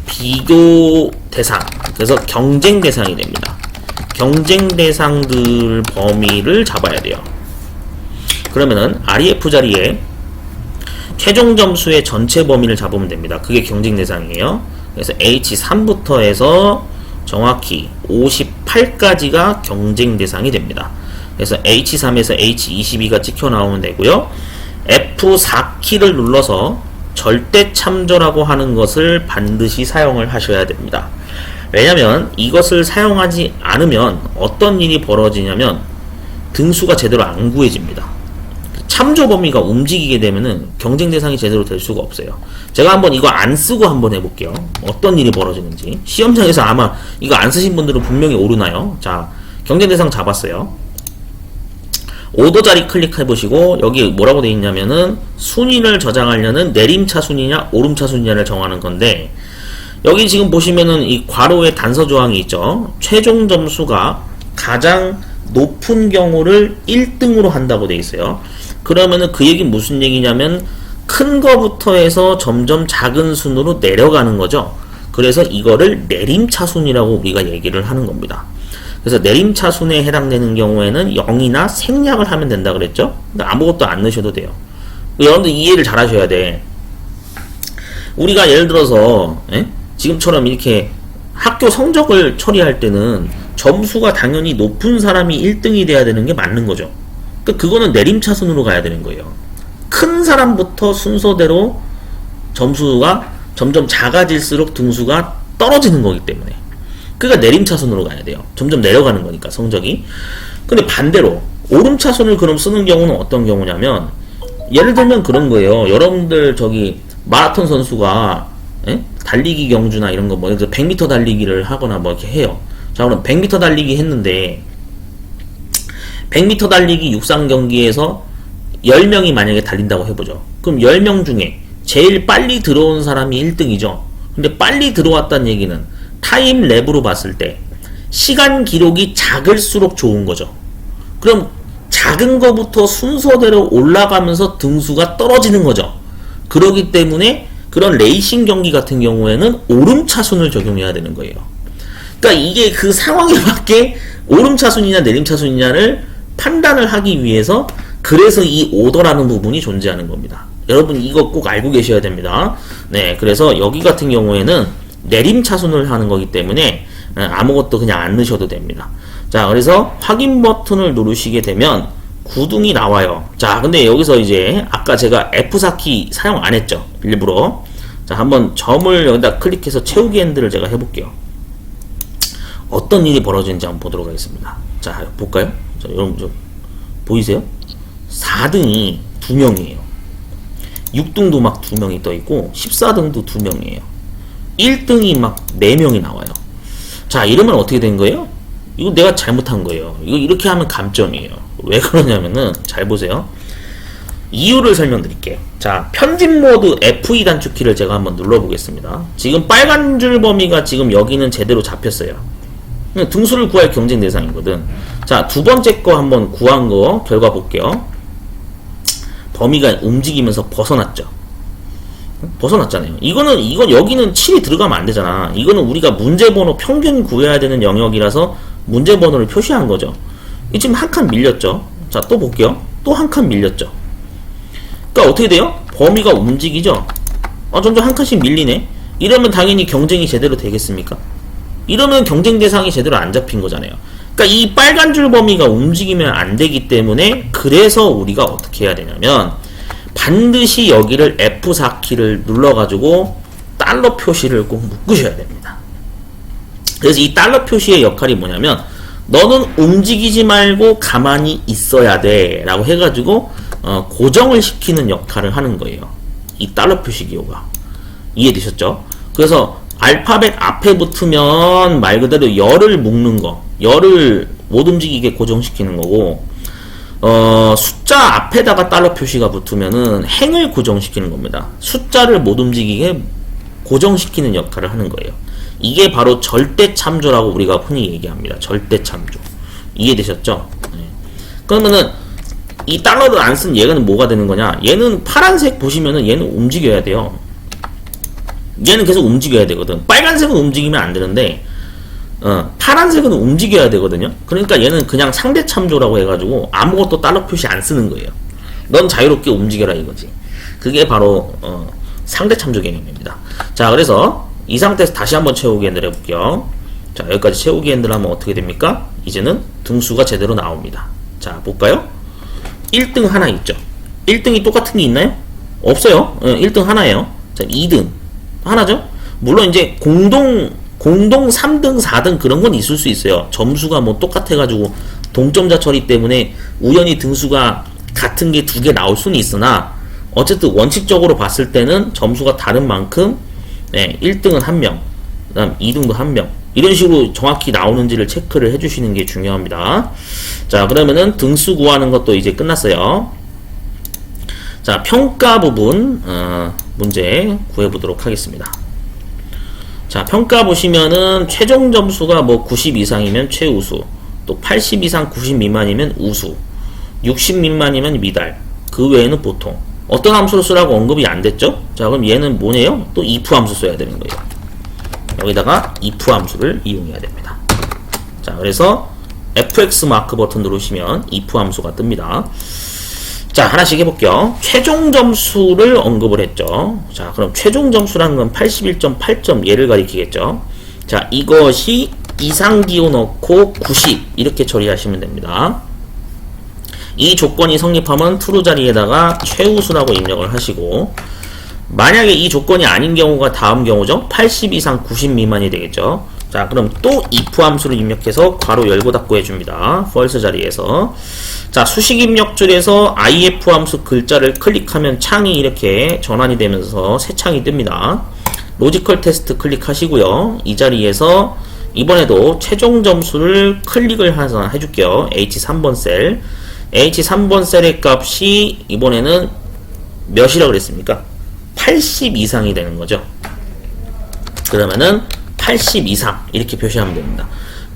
비교 대상. 그래서 경쟁 대상이 됩니다. 경쟁 대상들 범위를 잡아야 돼요. 그러면은 REF 자리에 최종 점수의 전체 범위를 잡으면 됩니다. 그게 경쟁 대상이에요. 그래서 H3부터 해서 정확히 58까지가 경쟁 대상이 됩니다. 그래서 H3에서 H22가 찍혀 나오면 되고요. F4키를 눌러서 절대 참조라고 하는 것을 반드시 사용을 하셔야 됩니다. 왜냐면 이것을 사용하지 않으면 어떤 일이 벌어지냐면 등수가 제대로 안 구해집니다. 참조 범위가 움직이게 되면은 경쟁 대상이 제대로 될 수가 없어요. 제가 한번 이거 안 쓰고 한번 해볼게요. 어떤 일이 벌어지는지. 시험장에서 아마 이거 안 쓰신 분들은 분명히 오르나요? 자, 경쟁 대상 잡았어요. 오더 자리 클릭해 보시고 여기 뭐라고 되어 있냐면은 순위를 저장하려는 내림차 순위냐 오름차 순위냐를 정하는 건데 여기 지금 보시면은 이 괄호에 단서 조항이 있죠. 최종 점수가 가장 높은 경우를 1등으로 한다고 되어 있어요. 그러면은 그 얘기는 무슨 얘기냐면 큰 거부터 해서 점점 작은 순으로 내려가는 거죠. 그래서 이거를 내림차순이라고 우리가 얘기를 하는 겁니다. 그래서 내림차순에 해당되는 경우에는 0이나 생략을 하면 된다 그랬죠. 근데 아무것도 안 넣으셔도 돼요. 여러분들 이해를 잘 하셔야 돼. 우리가 예를 들어서 지금처럼 이렇게 학교 성적을 처리할 때는 점수가 당연히 높은 사람이 1등이 돼야 되는 게 맞는 거죠. 그거는 내림차순으로 가야 되는 거예요. 큰 사람부터 순서대로 점수가 점점 작아질수록 등수가 떨어지는 거기 때문에 그러니까 내림차순으로 가야 돼요. 점점 내려가는 거니까 성적이. 근데 반대로 오름차순을 그럼 쓰는 경우는 어떤 경우냐면 예를 들면 그런 거예요. 여러분들 저기 마라톤 선수가 달리기 경주나 이런 거 뭐 예를 들어 100m 달리기를 하거나 뭐 이렇게 해요. 자, 그럼 100m 달리기 했는데 100m 달리기 육상 경기에서 10명이 만약에 달린다고 해보죠. 그럼 10명 중에 제일 빨리 들어온 사람이 1등이죠. 근데 빨리 들어왔다는 얘기는 타임 랩으로 봤을 때 시간 기록이 작을수록 좋은 거죠. 그럼 작은 거부터 순서대로 올라가면서 등수가 떨어지는 거죠. 그렇기 때문에 그런 레이싱 경기 같은 경우에는 오름차순을 적용해야 되는 거예요. 그러니까 이게 그 상황에 맞게 오름차순이냐 내림차순이냐를 판단을 하기 위해서 그래서 이 오더라는 부분이 존재하는 겁니다. 여러분 이거 꼭 알고 계셔야 됩니다. 네, 그래서 여기 같은 경우에는 내림차순을 하는 거기 때문에 아무것도 그냥 안 넣으셔도 됩니다. 자, 그래서 확인 버튼을 누르시게 되면 구둥이 나와요. 자, 근데 여기서 이제 아까 제가 F4키 사용 안 했죠. 일부러. 자, 한번 점을 여기다 클릭해서 채우기 핸들을 제가 해볼게요. 어떤 일이 벌어지는지 한번 보도록 하겠습니다. 자, 볼까요? 자, 여러분 저 보이세요? 4등이 2명이에요. 6등도 막 2명이 떠있고 14등도 2명이에요. 1등이 막 4명이 나와요. 자, 이러면 어떻게 된 거예요? 이거 내가 잘못한 거예요. 이거 이렇게 하면 감점이에요. 왜 그러냐면은 잘 보세요. 이유를 설명드릴게요. 자, 편집 모드 F2 단축키를 제가 한번 눌러보겠습니다. 지금 빨간 줄 범위가 지금 여기는 제대로 잡혔어요. 등수를 구할 경쟁 대상이거든. 자, 두 번째 거 한번 구한 거 결과 볼게요. 범위가 움직이면서 벗어났죠. 벗어났잖아요. 이건 여기는 7이 들어가면 안 되잖아. 이거는 우리가 문제번호 평균 구해야 되는 영역이라서 문제번호를 표시한 거죠. 이 지금 한 칸 밀렸죠. 자, 또 볼게요. 또 한 칸 밀렸죠. 그러니까 어떻게 돼요? 범위가 움직이죠. 점점 한 칸씩 밀리네. 이러면 당연히 경쟁이 제대로 되겠습니까? 이러면 경쟁 대상이 제대로 안 잡힌 거잖아요. 그러니까 이 빨간 줄 범위가 움직이면 안 되기 때문에, 그래서 우리가 어떻게 해야 되냐면 반드시 여기를 F4키를 눌러가지고 달러 표시를 꼭 묶으셔야 됩니다. 그래서 이 달러 표시의 역할이 뭐냐면, 너는 움직이지 말고 가만히 있어야 돼 라고 해가지고 고정을 시키는 역할을 하는 거예요. 이 달러 표시 기호가. 이해되셨죠? 그래서 알파벳 앞에 붙으면 말 그대로 열을 묶는 거, 열을 못 움직이게 고정시키는 거고, 숫자 앞에다가 달러 표시가 붙으면은 행을 고정시키는 겁니다. 숫자를 못 움직이게 고정시키는 역할을 하는 거예요. 이게 바로 절대참조라고 우리가 흔히 얘기합니다. 절대참조. 이해되셨죠? 네. 그러면은 이 달러를 안 쓴 얘는 뭐가 되는 거냐? 얘는 파란색 보시면은 얘는 움직여야 돼요. 얘는 계속 움직여야 되거든. 빨간색은 움직이면 안 되는데 파란색은 움직여야 되거든요. 그러니까 얘는 그냥 상대참조라고 해가지고 아무것도 달러 표시 안 쓰는 거예요. 넌 자유롭게 움직여라 이거지. 그게 바로 상대참조 개념입니다. 자, 그래서 이 상태에서 다시 한번 채우기 엔드를 해볼게요. 자, 여기까지 채우기 엔드를 하면 어떻게 됩니까? 이제는 등수가 제대로 나옵니다. 자, 볼까요? 1등 하나 있죠. 1등이 똑같은 게 있나요? 없어요. 1등 하나예요. 자, 2등 하나죠? 물론 이제 공동 3등, 4등 그런 건 있을 수 있어요. 점수가 뭐 똑같아가지고 동점자 처리 때문에 우연히 등수가 같은 게 2개 나올 수는 있으나, 어쨌든 원칙적으로 봤을 때는 점수가 다른 만큼 1등은 1명, 그 다음 2등도 1명, 이런 식으로 정확히 나오는지를 체크를 해주시는 게 중요합니다. 자, 그러면은 등수 구하는 것도 이제 끝났어요. 자, 평가 부분 문제 구해보도록 하겠습니다. 자, 평가 보시면은 최종 점수가 뭐 90 이상이면 최우수, 또 80 이상 90 미만이면 우수, 60 미만이면 미달, 그 외에는 보통. 어떤 함수를 쓰라고 언급이 안 됐죠? 자, 그럼 얘는 뭐네요? 또 if 함수 써야 되는 거예요. 여기다가 if 함수를 이용해야 됩니다. 자, 그래서 fx 마크 버튼 누르시면 if 함수가 뜹니다. 자, 하나씩 해볼게요. 최종 점수를 언급을 했죠. 자, 그럼 최종 점수라는 건 81.8점 얘를 가리키겠죠. 자, 이것이 이상기호 넣고 90 이렇게 처리하시면 됩니다. 이 조건이 성립하면 true 자리에다가 최우수라고 입력을 하시고, 만약에 이 조건이 아닌 경우가 다음 경우죠. 80 이상 90 미만이 되겠죠. 자, 그럼 또 if 함수를 입력해서 괄호 열고 닫고 해줍니다. false 자리에서. 자, 수식 입력줄에서 if 함수 글자를 클릭하면 창이 이렇게 전환이 되면서 새 창이 뜹니다. 로지컬 테스트 클릭하시고요. 이 자리에서 이번에도 최종 점수를 클릭을 해서 해줄게요. H3번 셀. H3번 셀의 값이 이번에는 몇이라고 그랬습니까? 80 이상이 되는 거죠. 그러면은 80 이상 이렇게 표시하면 됩니다.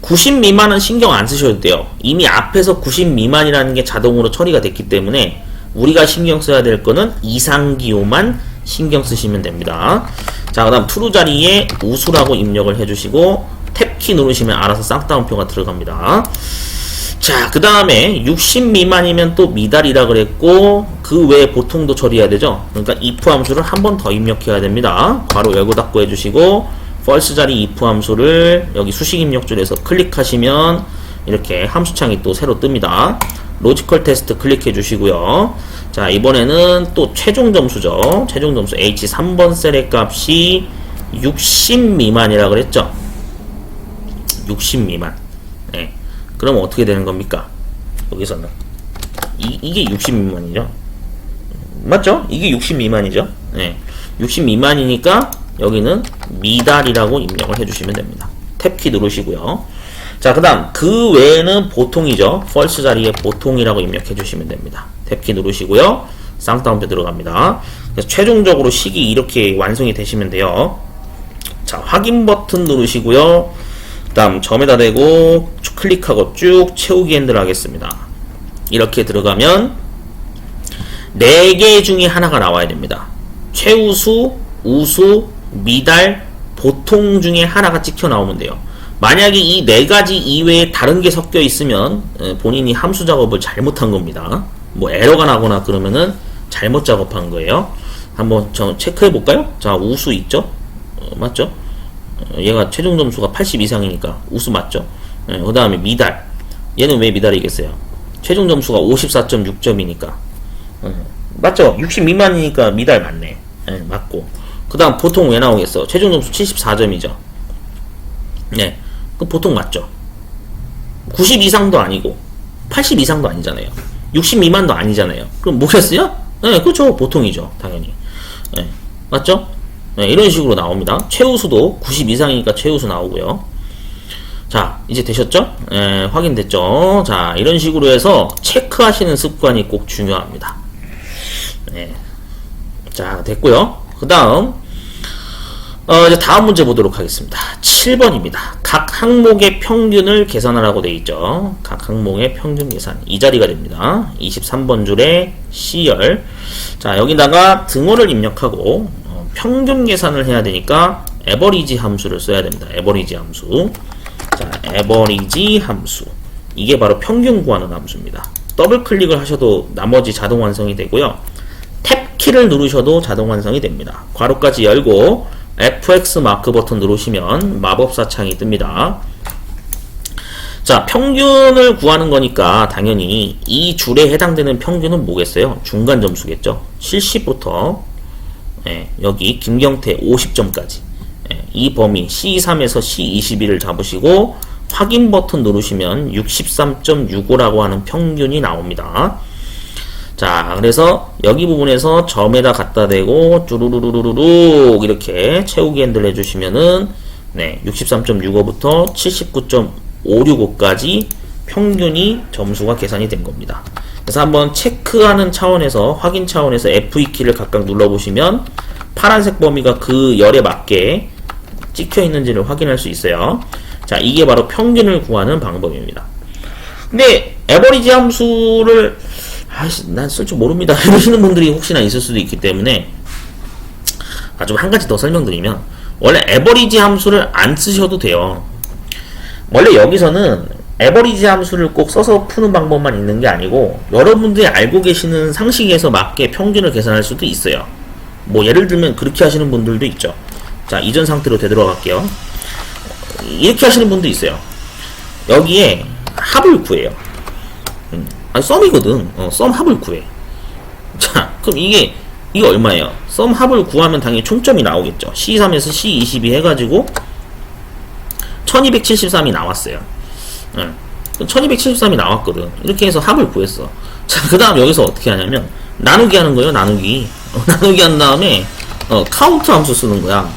90 미만은 신경 안 쓰셔도 돼요. 이미 앞에서 90 미만이라는 게 자동으로 처리가 됐기 때문에 우리가 신경 써야 될 거는 이상기호만 신경 쓰시면 됩니다. 자, 그 다음 true 자리에 우수라고 입력을 해주시고 탭키 누르시면 알아서 쌍따옴표가 들어갑니다. 자, 그 다음에 60 미만이면 또 미달이라 그랬고, 그 외에 보통도 처리해야 되죠. 그러니까 if 함수를 한 번 더 입력해야 됩니다. 괄호 열고 닫고 해주시고, false 자리 if 함수를 여기 수식 입력줄에서 클릭하시면 이렇게 함수창이 또 새로 뜹니다. 로지컬 테스트 클릭해 주시고요. 자, 이번에는 또 최종 점수죠. 최종 점수 H3번 셀의 값이 60 미만이라 그랬죠. 60 미만. 네. 그럼 어떻게 되는 겁니까? 여기서는 이게 60 미만이죠. 맞죠? 이게 60 미만이죠. 네. 60 미만이니까 여기는 미달이라고 입력을 해주시면 됩니다. 탭키 누르시고요. 자, 그 다음 그 외에는 보통이죠. false 자리에 보통이라고 입력해 주시면 됩니다. 탭키 누르시고요. 쌍따옴표 들어갑니다. 그래서 최종적으로 식이 이렇게 완성이 되시면 돼요. 자, 확인 버튼 누르시고요. 그 다음 점에다 대고 클릭하고 쭉 채우기 핸들 하겠습니다. 이렇게 들어가면 4개 중에 하나가 나와야 됩니다. 최우수, 우수, 미달, 보통 중에 하나가 찍혀 나오면 돼요. 만약에 이 4가지 이외에 다른 게 섞여 있으면 본인이 함수 작업을 잘못한 겁니다. 뭐 에러가 나거나 그러면은 잘못 작업한 거예요. 한번 체크해 볼까요? 자, 우수 있죠? 맞죠? 얘가 최종 점수가 80 이상이니까 우수 맞죠? 그 다음에 미달. 얘는 왜 미달이겠어요? 최종 점수가 54.6점이니까. 맞죠? 60 미만이니까 미달 맞네. 맞고. 그 다음 보통 왜 나오겠어? 최종 점수 74점이죠. 네. 그럼 보통 맞죠? 90 이상도 아니고 80 이상도 아니잖아요. 60 미만도 아니잖아요. 그럼 뭐겠어요? 네, 그렇죠. 보통이죠. 당연히. 네. 맞죠? 네, 이런 식으로 나옵니다. 최우수도 90 이상이니까 최우수 나오고요. 자, 이제 되셨죠? 네, 확인됐죠? 자, 이런 식으로 해서 체크하시는 습관이 꼭 중요합니다. 네. 자, 됐고요. 그 다음 이제 다음 문제 보도록 하겠습니다. 7번입니다. 각 항목의 평균을 계산하라고 되어 있죠. 각 항목의 평균 계산. 이 자리가 됩니다. 23번 줄에 C열. 자, 여기다가 등호를 입력하고 평균 계산을 해야 되니까 에버리지 함수를 써야 됩니다. 에버리지 함수. 자, 에버리지 함수. 이게 바로 평균 구하는 함수입니다. 더블 클릭을 하셔도 나머지 자동 완성이 되고요. 탭 키를 누르셔도 자동 완성이 됩니다. 괄호까지 열고 FX 마크 버튼 누르시면 마법사 창이 뜹니다. 자, 평균을 구하는 거니까 당연히 이 줄에 해당되는 평균은 뭐겠어요? 중간 점수겠죠. 70부터 여기 김경태 50점까지 이 범위 C3에서 C21을 잡으시고 확인 버튼 누르시면 63.65라고 하는 평균이 나옵니다. 자, 그래서 여기 부분에서 점에다 갖다 대고 쭈루루루루룩 이렇게 채우기 핸들 해주시면은 63.65부터 79.565까지 평균이 점수가 계산이 된 겁니다. 그래서 한번 체크하는 차원에서 확인 차원에서 F2키를 각각 눌러보시면 파란색 범위가 그 열에 맞게 찍혀 있는지를 확인할 수 있어요. 자, 이게 바로 평균을 구하는 방법입니다. 근데 에버리지 함수를 난 쓸 줄 모릅니다 이러시는 분들이 혹시나 있을 수도 있기 때문에 좀 한 가지 더 설명드리면, 원래 에버리지 함수를 안 쓰셔도 돼요. 원래 여기서는 에버리지 함수를 꼭 써서 푸는 방법만 있는 게 아니고 여러분들이 알고 계시는 상식에서 맞게 평균을 계산할 수도 있어요. 뭐 예를 들면 그렇게 하시는 분들도 있죠. 자, 이전 상태로 되돌아갈게요. 이렇게 하시는 분도 있어요. 여기에 합을 구해요. 썸이거든. 썸 합을 구해. 자, 그럼 이게 얼마예요? 썸 합을 구하면 당연히 총점이 나오겠죠. C3에서 C22 해가지고 1273이 나왔어요. 1273이 나왔거든. 이렇게 해서 합을 구했어. 자, 그 다음 여기서 어떻게 하냐면 나누기 하는 거예요. 나누기. 나누기 한 다음에 카운트 함수 쓰는 거야.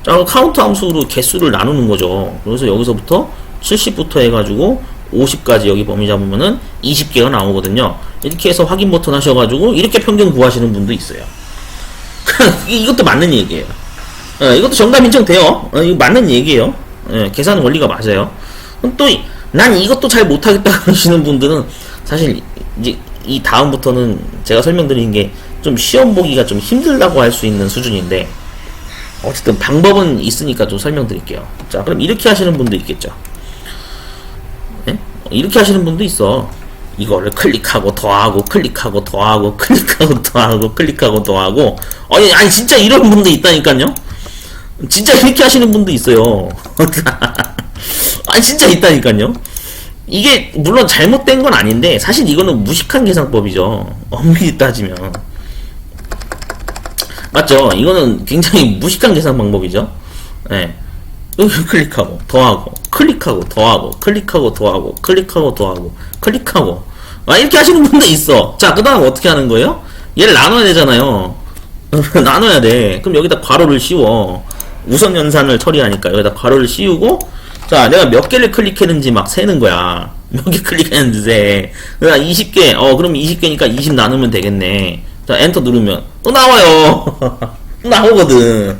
자, 카운트 함수로 개수를 나누는 거죠. 그래서 여기서부터 70부터 해가지고 50까지 여기 범위 잡으면은 20개가 나오거든요. 이렇게 해서 확인 버튼 하셔가지고 이렇게 평균 구하시는 분도 있어요. 이것도 맞는 얘기예요. 이것도 정답 인정돼요. 이거 맞는 얘기예요. 계산 원리가 맞아요. 또 난 이것도 잘 못하겠다 하시는 분들은 사실 이제 이 다음부터는 제가 설명드리는 게 좀 시험 보기가 좀 힘들다고 할 수 있는 수준인데, 어쨌든 방법은 있으니까 좀 설명드릴게요. 자, 그럼 이렇게 하시는 분도 있겠죠. 이렇게 하시는 분도 있어. 이거를 클릭하고 더하고 클릭하고 더하고 클릭하고 더하고 클릭하고 더하고. 아니 진짜 이런 분도 있다니까요. 진짜 이렇게 하시는 분도 있어요. 아니 진짜 있다니까요. 이게 물론 잘못된 건 아닌데 사실 이거는 무식한 계산법이죠. 엄밀히 따지면. 맞죠? 이거는 굉장히 무식한 계산 방법이죠. 여기 클릭하고 더하고 클릭하고 더하고 클릭하고 더하고 클릭하고 더하고 클릭하고 이렇게 하시는 분도 있어. 자, 그 다음 어떻게 하는 거예요? 얘를 나눠야 되잖아요. 나눠야 돼. 그럼 여기다 괄호를 씌워. 우선 연산을 처리하니까 여기다 괄호를 씌우고, 자, 내가 몇 개를 클릭했는지 막 세는 거야. 몇 개 클릭했는지 세. 그러니까 20개. 그럼 20개니까 20 나누면 되겠네. 자, 엔터 누르면 또 나와요. 나오거든.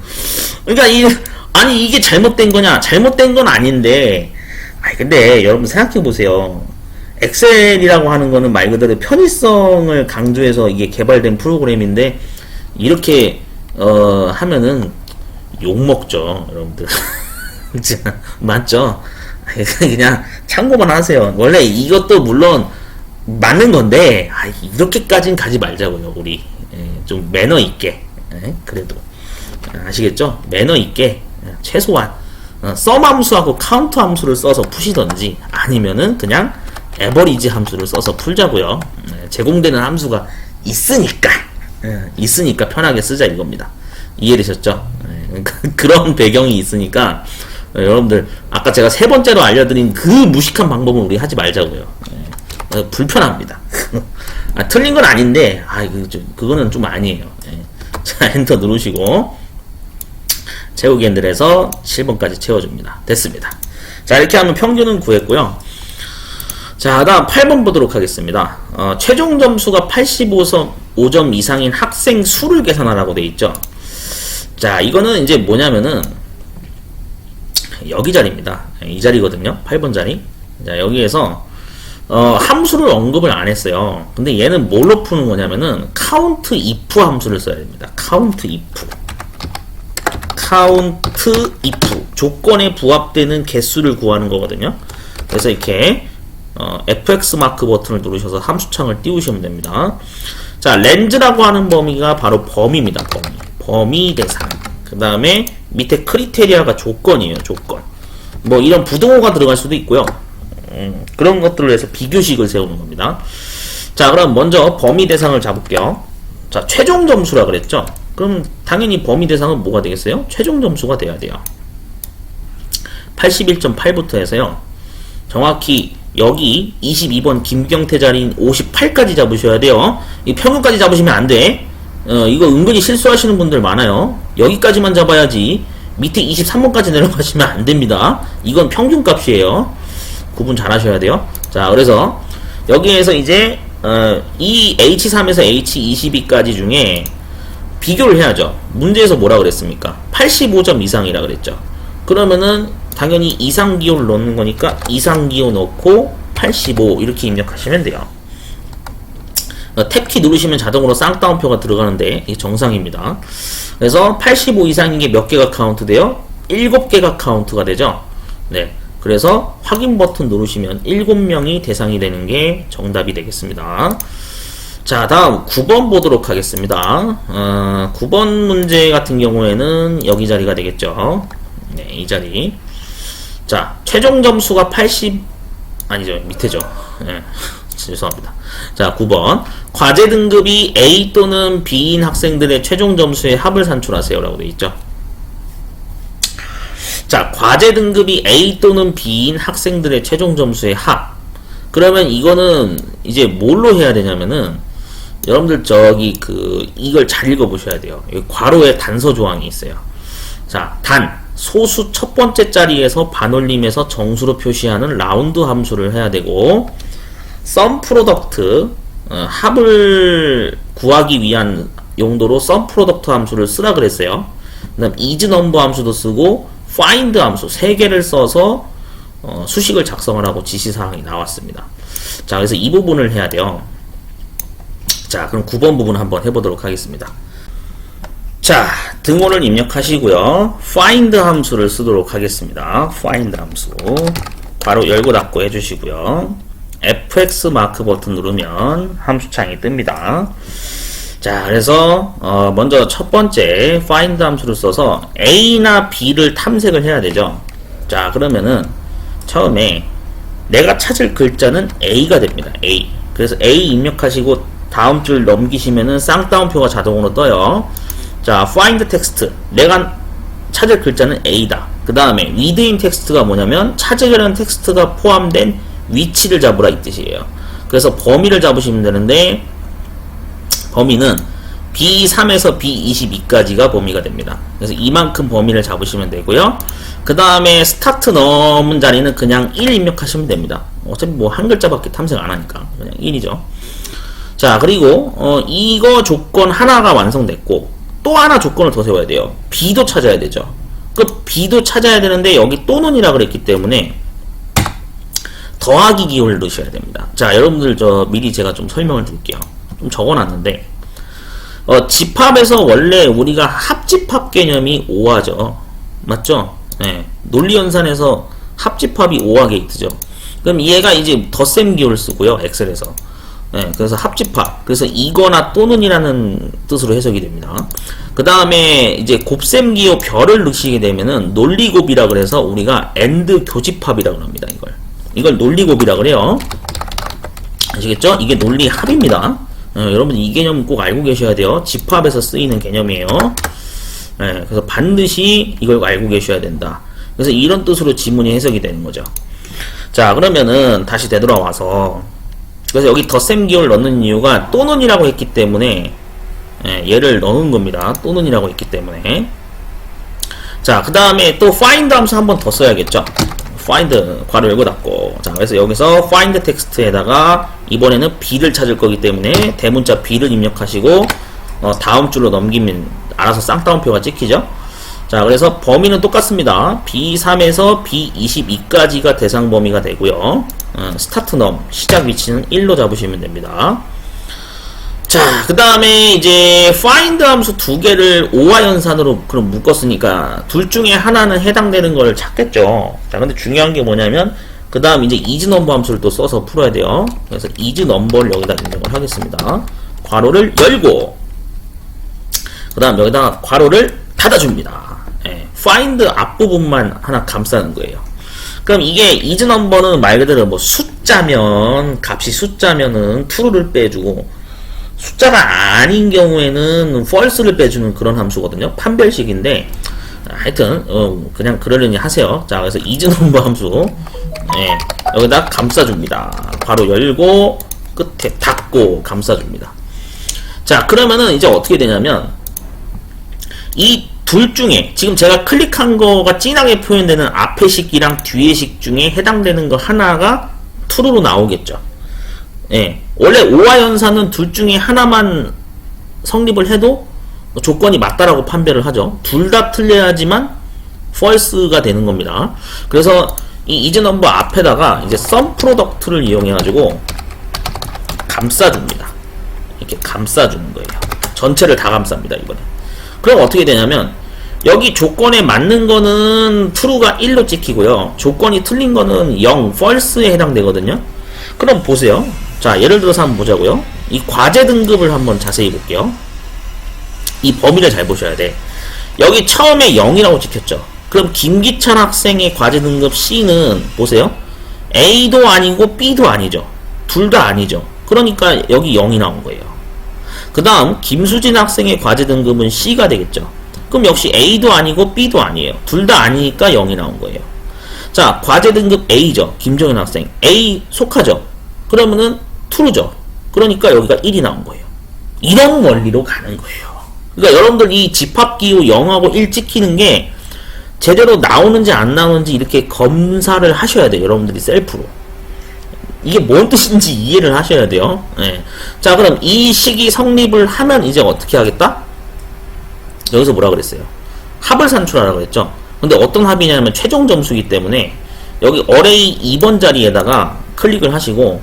그러니까 아니 이게 잘못된 거냐? 잘못된 건 아닌데, 아니 근데 여러분 생각해 보세요. 엑셀이라고 하는 거는 말 그대로 편의성을 강조해서 이게 개발된 프로그램인데 이렇게 하면은 욕 먹죠, 여러분들. 맞죠? 그냥 참고만 하세요. 원래 이것도 물론 맞는 건데 이렇게까진 가지 말자고요. 우리 좀 매너 있게 그래도 아시겠죠? 매너 있게 최소한 썸 함수하고 카운트 함수를 써서 푸시던지 아니면은 그냥 에버리지 함수를 써서 풀자고요. 제공되는 함수가 있으니까 편하게 쓰자 이겁니다. 이해되셨죠? 그런 배경이 있으니까 여러분들 아까 제가 세 번째로 알려드린 그 무식한 방법은 우리 하지 말자고요. 불편합니다. 틀린 건 아닌데 그거는 좀 아니에요. 자, 엔터 누르시고 채우기 핸들에서 7번까지 채워줍니다. 됐습니다. 자, 이렇게 하면 평균은 구했고요. 자, 다음 8번 보도록 하겠습니다. 최종 점수가 85점 이상인 학생 수를 계산하라고 돼 있죠. 자, 이거는 이제 뭐냐면은 여기 자리입니다. 이 자리거든요. 8번 자리. 자, 여기에서 함수를 언급을 안 했어요. 근데 얘는 뭘로 푸는 거냐면은 count if 함수를 써야 됩니다. count if 조건에 부합되는 개수를 구하는 거거든요. 그래서 이렇게 fx 마크 버튼을 누르셔서 함수창을 띄우시면 됩니다. 자, 렌즈라고 하는 범위가 바로 범위입니다. 범위 대상. 그 다음에 밑에 크리테리아가 조건이에요. 조건. 뭐 이런 부등호가 들어갈 수도 있고요. 그런 것들을 해서 비교식을 세우는 겁니다. 자, 그럼 먼저 범위 대상을 잡을게요. 자, 최종 점수라 그랬죠? 그럼 당연히 범위 대상은 뭐가 되겠어요? 최종 점수가 돼야 돼요. 81.8부터 해서요. 정확히 여기 22번 김경태 자리인 58까지 잡으셔야 돼요. 이 평균까지 잡으시면 안 돼. 이거 은근히 실수하시는 분들 많아요. 여기까지만 잡아야지 밑에 23번까지 내려가시면 안 됩니다. 이건 평균 값이에요. 구분 잘 하셔야 돼요. 자, 그래서 여기에서 이제 이 H3에서 H22까지 중에 비교를 해야죠. 문제에서 뭐라 그랬습니까? 85점 이상이라 그랬죠. 그러면은 당연히 이상 기호를 넣는 거니까 이상 기호 넣고 85 이렇게 입력하시면 돼요. 탭키 누르시면 자동으로 쌍따옴표가 들어가는데 이게 정상입니다. 그래서 85 이상인 게 몇 개가 카운트 돼요? 7개가 카운트가 되죠. 네. 그래서 확인 버튼 누르시면 7명이 대상이 되는 게 정답이 되겠습니다. 자, 다음 9번 보도록 하겠습니다. 9번 문제 같은 경우에는 여기 자리가 되겠죠. 네, 이 자리. 자, 최종 점수가 80 아니죠, 밑에죠. 네, 죄송합니다. 자, 9번 과제 등급이 A 또는 B인 학생들의 최종 점수의 합을 산출하세요 라고 되어 있죠. 자, 과제 등급이 A 또는 B인 학생들의 최종 점수의 합. 그러면 이거는 이제 뭘로 해야 되냐면은 여러분들 이걸 잘 읽어보셔야 돼요. 여기 괄호에 단서 조항이 있어요. 자, 소수 첫 번째 자리에서 반올림해서 정수로 표시하는 라운드 함수를 해야 되고, sum product, 합을 구하기 위한 용도로 sum product 함수를 쓰라 그랬어요. 그 다음 is number 함수도 쓰고, find 함수 3개를 써서 수식을 작성을 하고 지시사항이 나왔습니다. 자, 그래서 이 부분을 해야 돼요. 자, 그럼 9번 부분 한번 해보도록 하겠습니다. 자, 등호를 입력하시고요. find 함수를 쓰도록 하겠습니다. find 함수 바로 열고 닫고 해주시고요. fx 마크 버튼 누르면 함수창이 뜹니다. 자, 그래서 먼저 첫 번째 find 함수를 써서 A나 B를 탐색을 해야 되죠. 자, 그러면은 처음에 내가 찾을 글자는 A가 됩니다. A. 그래서 A 입력하시고 다음 줄 넘기시면은 쌍따옴표가 자동으로 떠요. 자, find text. 내가 찾을 글자는 A다. 그 다음에 within text가 뭐냐면 찾으려는 텍스트가 포함된 위치를 잡으라 이 뜻이에요. 그래서 범위를 잡으시면 되는데 범위는 B3에서 B22까지가 범위가 됩니다. 그래서 이만큼 범위를 잡으시면 되고요. 그 다음에 스타트 넘은 자리는 그냥 1 입력하시면 됩니다. 어차피 뭐 한 글자밖에 탐색 안 하니까 그냥 1이죠. 자, 그리고 이거 조건 하나가 완성됐고 또 하나 조건을 더 세워야 돼요. B도 찾아야 되죠. 그 B도 찾아야 되는데 여기 또는이라 그랬기 때문에 더하기 기호를 넣으셔야 됩니다. 자, 여러분들 미리 제가 좀 설명을 드릴게요. 좀 적어놨는데 집합에서 원래 우리가 합집합 개념이 5하죠. 맞죠? 네. 논리연산에서 합집합이 5화 게이트죠. 그럼 얘가 이제 덧셈 기호를 쓰고요. 엑셀에서. 네, 그래서 합집합. 그래서 이거나 또는이라는 뜻으로 해석이 됩니다. 그 다음에 이제 곱셈 기호 별을 넣으시게 되면은 논리곱이라 그래서 우리가 엔드 교집합이라고 합니다. 이걸 논리곱이라 그래요. 아시겠죠? 이게 논리합입니다. 여러분 이 개념 꼭 알고 계셔야 돼요. 집합에서 쓰이는 개념이에요. 네, 그래서 반드시 이걸 알고 계셔야 된다. 그래서 이런 뜻으로 지문이 해석이 되는 거죠. 자, 그러면은 다시 되돌아와서 그래서 여기 덧셈 기호를 넣는 이유가 또는이라고 했기 때문에 얘를 넣은 겁니다. 또는이라고 했기 때문에. 자, 그 다음에 또 find 함수 한 번 더 써야겠죠. find 괄호 열고 닫고. 자, 그래서 여기서 find 텍스트에다가 이번에는 B를 찾을 거기 때문에 대문자 B를 입력하시고 다음 줄로 넘기면 알아서 쌍따옴표가 찍히죠. 자, 그래서 범위는 똑같습니다. B3에서 B22까지가 대상 범위가 되고요. 스타트 넘 시작 위치는 1로 잡으시면 됩니다. 자, 그 다음에 이제 find 함수 두 개를 5화 연산으로 그럼 묶었으니까 둘 중에 하나는 해당되는 걸 찾겠죠. 자, 근데 중요한 게 뭐냐면 그 다음 이제 isNumber 함수를 또 써서 풀어야 돼요. 그래서 isNumber를 여기다 입력을 하겠습니다. 괄호를 열고 그 다음 여기다가 괄호를 닫아줍니다. find 앞부분만 하나 감싸는 거예요. 그럼 이게 isNumber는 말 그대로 뭐 숫자면 값이 숫자면은 true를 빼주고 숫자가 아닌 경우에는 false를 빼주는 그런 함수거든요. 판별식인데 하여튼 그냥 그러려니 하세요. 자, 그래서 isNumber 함수 여기다 감싸줍니다. 괄호 열고 끝에 닫고 감싸줍니다. 자, 그러면은 이제 어떻게 되냐면 이 둘 중에 지금 제가 클릭한 거가 진하게 표현되는 앞의 식이랑 뒤의 식 중에 해당되는 거 하나가 true로 나오겠죠. 원래 5화 연산은 둘 중에 하나만 성립을 해도 조건이 맞다라고 판별을 하죠. 둘 다 틀려야지만 false가 되는 겁니다. 그래서 이 isNumber 앞에다가 이제 sum product를 이용해 가지고 감싸줍니다. 이렇게 감싸주는 거예요. 전체를 다 감쌉니다, 이번에. 그럼 어떻게 되냐면 여기 조건에 맞는 거는 true가 1로 찍히고요. 조건이 틀린 거는 0, false에 해당되거든요. 그럼 보세요. 자, 예를 들어서 한번 보자고요. 이 과제 등급을 한번 자세히 볼게요. 이 범위를 잘 보셔야 돼. 여기 처음에 0이라고 찍혔죠. 그럼 김기찬 학생의 과제 등급 C는 보세요. A도 아니고 B도 아니죠. 둘 다 아니죠. 그러니까 여기 0이 나온 거예요. 그 다음 김수진 학생의 과제 등급은 C가 되겠죠. 그럼 역시 A도 아니고 B도 아니에요. 둘 다 아니니까 0이 나온 거예요. 자, 과제 등급 A죠. 김정현 학생. A 속하죠. 그러면은 true죠. 그러니까 여기가 1이 나온 거예요. 이런 원리로 가는 거예요. 그러니까 여러분들 이 집합기호 0하고 1 찍히는 게 제대로 나오는지 안 나오는지 이렇게 검사를 하셔야 돼요. 여러분들이 셀프로. 이게 뭔 뜻인지 이해를 하셔야 돼요. 자, 그럼 이 식이 성립을 하면 이제 어떻게 하겠다? 여기서 뭐라 그랬어요? 합을 산출하라고 그랬죠? 근데 어떤 합이냐면 최종 점수이기 때문에 여기 array 2번 자리에다가 클릭을 하시고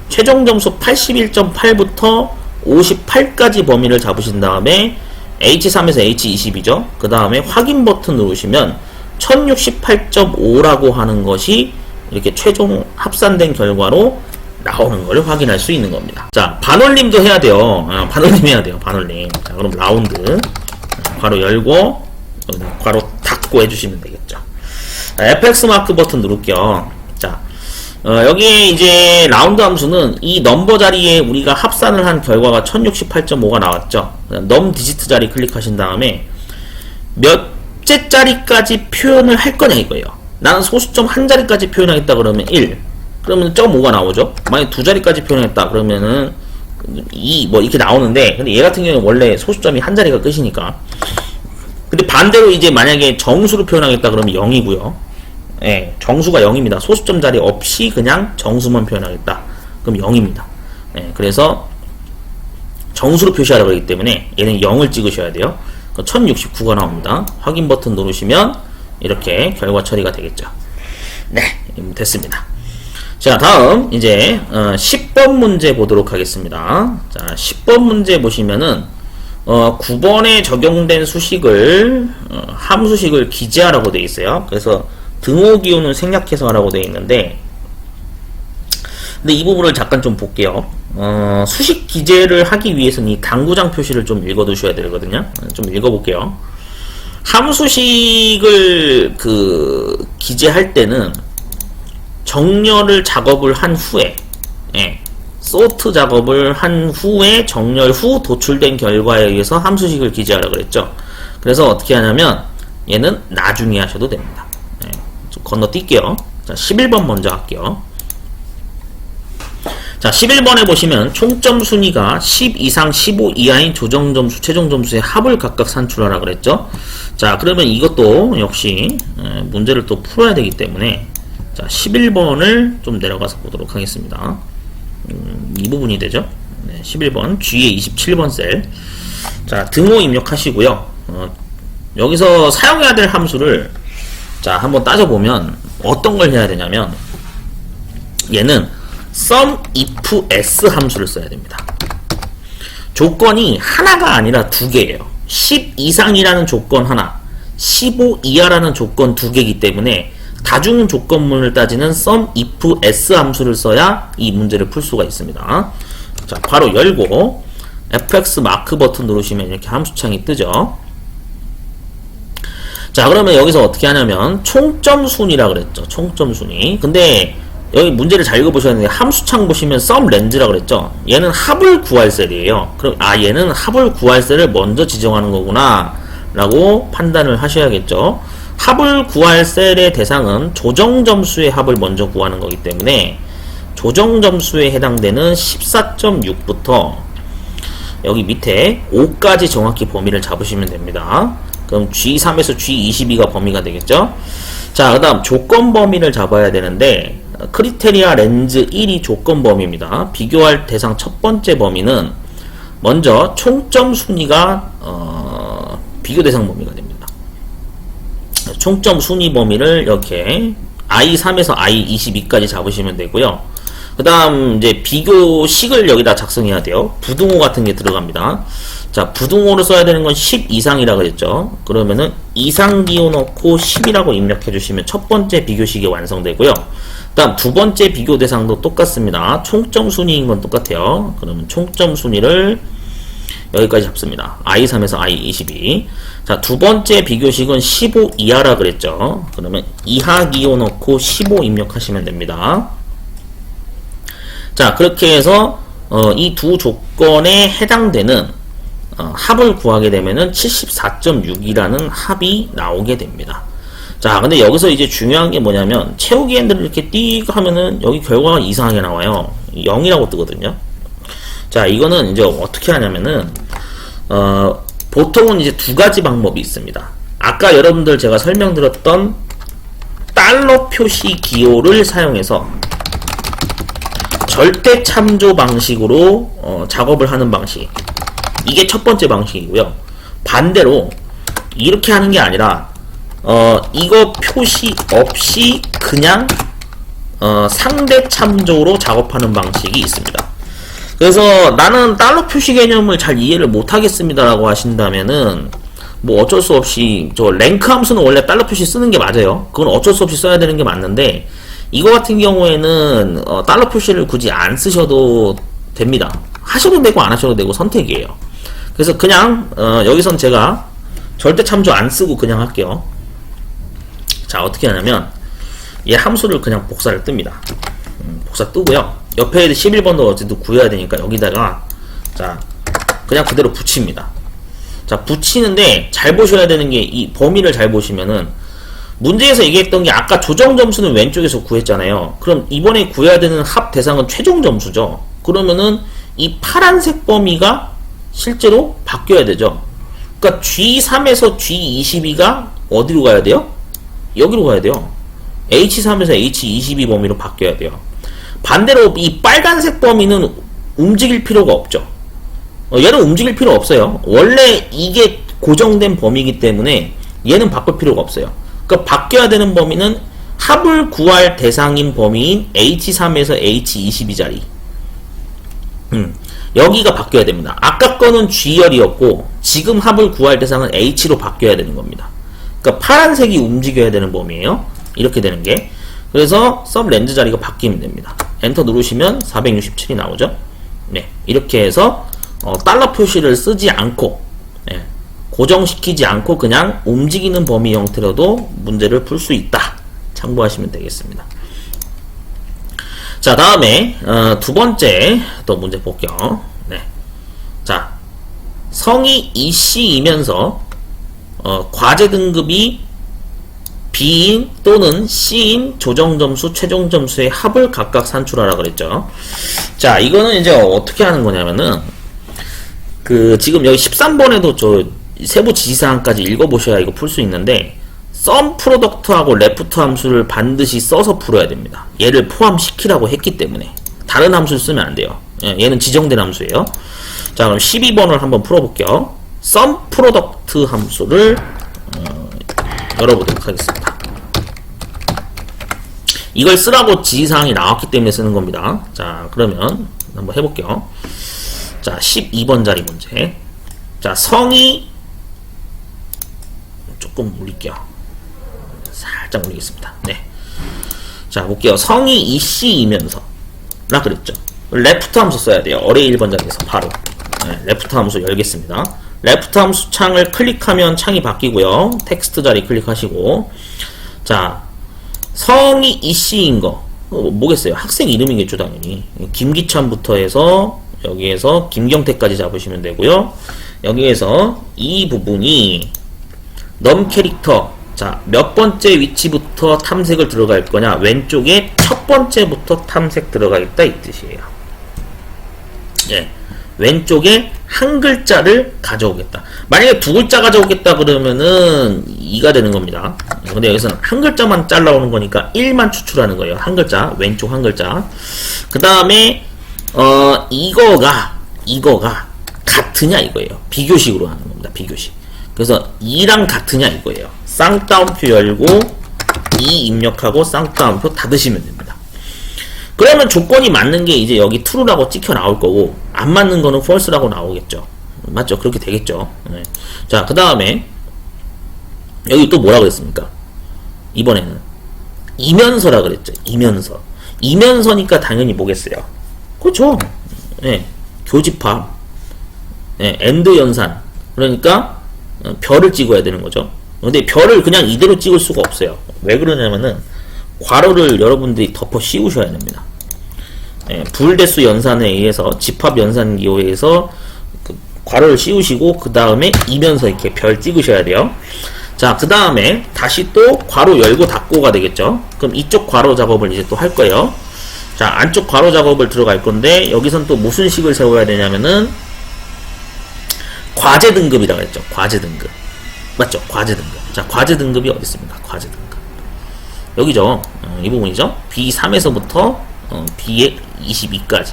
최종 점수 81.8부터 58까지 범위를 잡으신 다음에 H3에서 H20이죠. 그 다음에 확인 버튼 누르시면 1068.5라고 하는 것이 이렇게 최종 합산된 결과로 나오는 걸 확인할 수 있는 겁니다. 자, 반올림도 해야 돼요. 반올림 해야 돼요. 반올림. 자, 그럼 라운드 괄호 열고 괄호 닫고 해주시면 되겠죠. fx 마크 버튼 누를게요. 자, 여기에 이제 라운드 함수는 이 넘버 자리에 우리가 합산을 한 결과가 1068.5가 나왔죠. 넘 디지트 자리 클릭하신 다음에 몇째 자리까지 표현을 할 거냐 이거예요. 나는 소수점 한 자리까지 표현하겠다 그러면 1. 그러면 0.5가 나오죠. 만약 두 자리까지 표현했다 그러면은 2 뭐 이렇게 나오는데, 근데 얘 같은 경우는 원래 소수점이 한 자리가 끝이니까. 근데 반대로 이제 만약에 정수로 표현하겠다 그러면 0이고요. 정수가 0입니다. 소수점 자리 없이 그냥 정수만 표현하겠다. 그럼 0입니다. 그래서 정수로 표시하라고 하기 때문에 얘는 0을 찍으셔야 돼요. 1069가 나옵니다. 확인 버튼 누르시면 이렇게 결과 처리가 되겠죠. 네, 됐습니다. 자, 다음 이제 10번 문제 보도록 하겠습니다. 자, 10번 문제 보시면은 9번에 적용된 수식을 함수식을 기재하라고 되어 있어요. 그래서 등호기호는 생략해서 하라고 되어 있는데, 근데 이 부분을 잠깐 좀 볼게요. 수식 기재를 하기 위해서는 이 당구장 표시를 좀 읽어 두셔야 되거든요. 좀 읽어 볼게요. 함수식을 기재할 때는 정렬을 작업을 한 후에, 소트 작업을 한 후에 정렬 후 도출된 결과에 의해서 함수식을 기재하라고 그랬죠. 그래서 어떻게 하냐면 얘는 나중에 하셔도 됩니다. 좀 건너뛸게요. 자, 11번 먼저 할게요. 자, 11번에 보시면 총점 순위가 10 이상 15 이하인 조정점수, 최종점수의 합을 각각 산출하라 그랬죠. 자, 그러면 이것도 역시 문제를 또 풀어야 되기 때문에, 자, 11번을 좀 내려가서 보도록 하겠습니다. 이 부분이 되죠. 네, 11번 G의 27번 셀. 자, 등호 입력하시고요. 여기서 사용해야 될 함수를 자, 한번 따져보면 어떤 걸 해야 되냐면, 얘는 sum if s 함수를 써야 됩니다. 조건이 하나가 아니라 두 개예요. 10 이상이라는 조건 하나, 15 이하라는 조건 두 개이기 때문에 다중 조건문을 따지는 sum if s 함수를 써야 이 문제를 풀 수가 있습니다. 자, 바로 열고 fx 마크 버튼 누르시면 이렇게 함수창이 뜨죠. 자, 그러면 여기서 어떻게 하냐면 총점 순위라 그랬죠. 총점 순위. 근데 여기 문제를 잘 읽어보셔야 되는데, 함수창 보시면 sum range라 그랬죠. 얘는 합을 구할 셀이에요. 그럼 얘는 합을 구할 셀을 먼저 지정하는 거구나 라고 판단을 하셔야겠죠. 합을 구할 셀의 대상은 조정점수의 합을 먼저 구하는 거기 때문에 조정점수에 해당되는 14.6부터 여기 밑에 5까지 정확히 범위를 잡으시면 됩니다. 그럼 G3에서 G22가 범위가 되겠죠. 자, 그 다음 조건 범위를 잡아야 되는데, 크리테리아 렌즈 1이 조건 범위입니다. 비교할 대상 첫 번째 범위는 먼저 총점 순위가 비교 대상 범위가 됩니다. 총점 순위 범위를 이렇게 I3에서 I22까지 잡으시면 되고요. 그 다음 이제 비교식을 여기다 작성해야 돼요. 부등호 같은 게 들어갑니다. 자, 부등호를 써야 되는 건 10 이상이라 그랬죠. 그러면은 이상 기호 넣고 10이라고 입력해 주시면 첫 번째 비교식이 완성되고요. 그 다음 두 번째 비교 대상도 똑같습니다. 총점 순위인 건 똑같아요. 그러면 총점 순위를 여기까지 잡습니다. I3에서 I22. 자, 두 번째 비교식은 15 이하라 그랬죠. 그러면 이하 기호 넣고 15 입력하시면 됩니다. 자, 그렇게 해서 이 두 조건에 해당되는 합을 구하게 되면은 74.6이라는 합이 나오게 됩니다. 자, 근데 여기서 이제 중요한 게 뭐냐면, 채우기 핸들을 이렇게 띡 하면은 여기 결과가 이상하게 나와요. 0이라고 뜨거든요. 자, 이거는 이제 어떻게 하냐면은 보통은 이제 두 가지 방법이 있습니다. 아까 여러분들 제가 설명드렸던 달러 표시 기호를 사용해서 절대 참조 방식으로 작업을 하는 방식, 이게 첫 번째 방식이고요. 반대로 이렇게 하는 게 아니라 이거 표시 없이 그냥 상대 참조로 작업하는 방식이 있습니다. 그래서 나는 달러 표시 개념을 잘 이해를 못하겠습니다 라고 하신다면은 뭐 어쩔 수 없이 저 랭크 함수는 원래 달러 표시 쓰는 게 맞아요. 그건 어쩔 수 없이 써야 되는 게 맞는데, 이거 같은 경우에는 달러 표시를 굳이 안 쓰셔도 됩니다. 하셔도 되고 안 하셔도 되고 선택이에요. 그래서 그냥 여기선 제가 절대 참조 안 쓰고 그냥 할게요. 자, 어떻게 하냐면 얘 함수를 그냥 복사를 뜹니다. 복사 뜨고요. 옆에 11번도 어쨌든 구해야 되니까 여기다가 자 그냥 그대로 붙입니다. 자, 붙이는데 잘 보셔야 되는 게, 이 범위를 잘 보시면은 문제에서 얘기했던 게 아까 조정 점수는 왼쪽에서 구했잖아요. 그럼 이번에 구해야 되는 합 대상은 최종 점수죠. 그러면은 이 파란색 범위가 실제로 바뀌어야 되죠. 그러니까 G3에서 G22가 어디로 가야 돼요? 여기로 가야 돼요. H3에서 H22 범위로 바뀌어야 돼요. 반대로 이 빨간색 범위는 움직일 필요가 없죠. 얘는 움직일 필요 없어요. 원래 이게 고정된 범위이기 때문에 얘는 바꿀 필요가 없어요. 그러니까 바뀌어야 되는 범위는 합을 구할 대상인 범위인 H3에서 H22자리. 여기가 바뀌어야 됩니다. 아까 거는 G열이었고 지금 합을 구할 대상은 H로 바뀌어야 되는 겁니다. 그러니까 파란색이 움직여야 되는 범위예요. 이렇게 되는 게. 그래서 섭 렌즈 자리가 바뀌면 됩니다. 엔터 누르시면 467이 나오죠. 네, 이렇게 해서 달러 표시를 쓰지 않고 고정시키지 않고 그냥 움직이는 범위 형태로도 문제를 풀 수 있다. 참고하시면 되겠습니다. 자, 다음에 두 번째 또 문제 볼게요. 네. 자, 성이 EC이면서 과제 등급이 B인 또는 C인 조정점수, 최종점수의 합을 각각 산출하라 그랬죠. 자, 이거는 이제 어떻게 하는 거냐면은 지금 여기 13번에도 저 세부 지시사항까지 읽어보셔야 이거 풀 수 있는데 썸 프로덕트하고 레프트 함수를 반드시 써서 풀어야 됩니다. 얘를 포함시키라고 했기 때문에 다른 함수를 쓰면 안 돼요. 얘는 지정된 함수예요. 자, 그럼 12번을 한번 풀어볼게요. 썸 프로덕트 함수를 열어보도록 하겠습니다. 이걸 쓰라고 지시사항이 나왔기 때문에 쓰는 겁니다. 자, 그러면 한번 해볼게요. 자, 12번 자리 문제. 자, 성이 조금 올릴게요. 살짝 올리겠습니다. 네. 자, 볼게요. 성이 EC이면서 라 그랬죠. 레프트 함수 써야 돼요. 어레이 1번 자리에서 바로. 네, 레프트 함수 열겠습니다. 레프트 함수 창을 클릭하면 창이 바뀌고요. 텍스트 자리 클릭하시고, 자, 성이 EC인 거 뭐겠어요? 학생 이름이겠죠, 당연히. 김기찬부터 해서 여기에서 김경태까지 잡으시면 되고요. 여기에서 이 부분이 넘 캐릭터, 자, 몇 번째 위치부터 탐색을 들어갈 거냐? 왼쪽에 첫 번째부터 탐색 들어가겠다 이 뜻이에요. 예. 왼쪽에 한 글자를 가져오겠다. 만약에 두 글자 가져오겠다 그러면은 2가 되는 겁니다. 근데 여기서는 한 글자만 잘라오는 거니까 1만 추출하는 거예요. 한 글자, 왼쪽 한 글자. 그 다음에 이거가 같으냐 이거예요. 비교식으로 하는 겁니다. 비교식. 그래서 2랑 같으냐 이거예요. 쌍따옴표 열고 2 입력하고 쌍따옴표 닫으시면 됩니다. 그러면 조건이 맞는 게 이제 여기 true라고 찍혀 나올 거고 안 맞는 거는 false라고 나오겠죠. 맞죠? 그렇게 되겠죠. 네. 자, 그 다음에 여기 또 뭐라 그랬습니까? 이번에는 이면서라 그랬죠. 이면서. 이면서니까 당연히 뭐겠어요? 그렇죠. 네. 교집합, 네. 엔드 연산. 그러니까 별을 찍어야 되는 거죠. 근데 별을 그냥 이대로 찍을 수가 없어요. 왜 그러냐면은 괄호를 여러분들이 덮어 씌우셔야 됩니다. 예, 불대수 연산에 의해서 집합 연산 기호에 의해서 괄호를 씌우시고 그 다음에 이면서 이렇게 별 찍으셔야 돼요. 자, 그 다음에 다시 또 괄호 열고 닫고가 되겠죠. 그럼 이쪽 괄호 작업을 이제 또 할 거예요. 자, 안쪽 괄호 작업을 들어갈 건데 여기선 또 무슨 식을 세워야 되냐면은 과제 등급이라고 했죠. 과제 등급. 맞죠? 과제 등급. 자, 과제 등급이 어디 있습니까? 과제 등급. 여기죠. 이 부분이죠. B3에서부터 B22까지.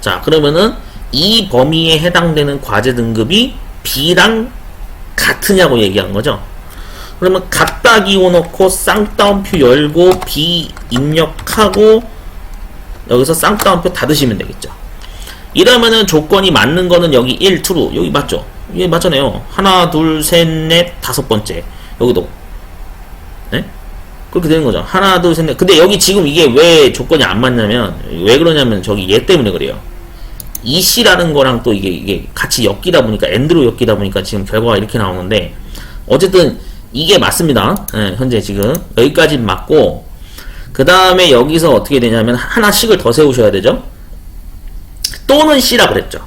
자, 그러면은 이 범위에 해당되는 과제 등급이 B랑 같으냐고 얘기한 거죠. 그러면 같다 기호놓고 쌍따옴표 열고 B 입력하고 여기서 쌍따옴표 닫으시면 되겠죠. 이러면은 조건이 맞는 거는 여기 1, true. 여기 맞죠? 이게 맞잖아요. 하나, 둘, 셋, 넷, 다섯 번째. 여기도. 네? 그렇게 되는 거죠. 하나, 둘, 셋, 넷. 근데 여기 지금 이게 왜 조건이 안 맞냐면, 왜 그러냐면 저기 얘 때문에 그래요. EC라는 거랑 또 이게 같이 엮이다 보니까, 엔드로 엮이다 보니까 지금 결과가 이렇게 나오는데, 어쨌든 이게 맞습니다. 네, 현재 지금. 여기까지 맞고, 그 다음에 여기서 어떻게 되냐면, 하나씩을 더 세우셔야 되죠. 또는 C라 그랬죠.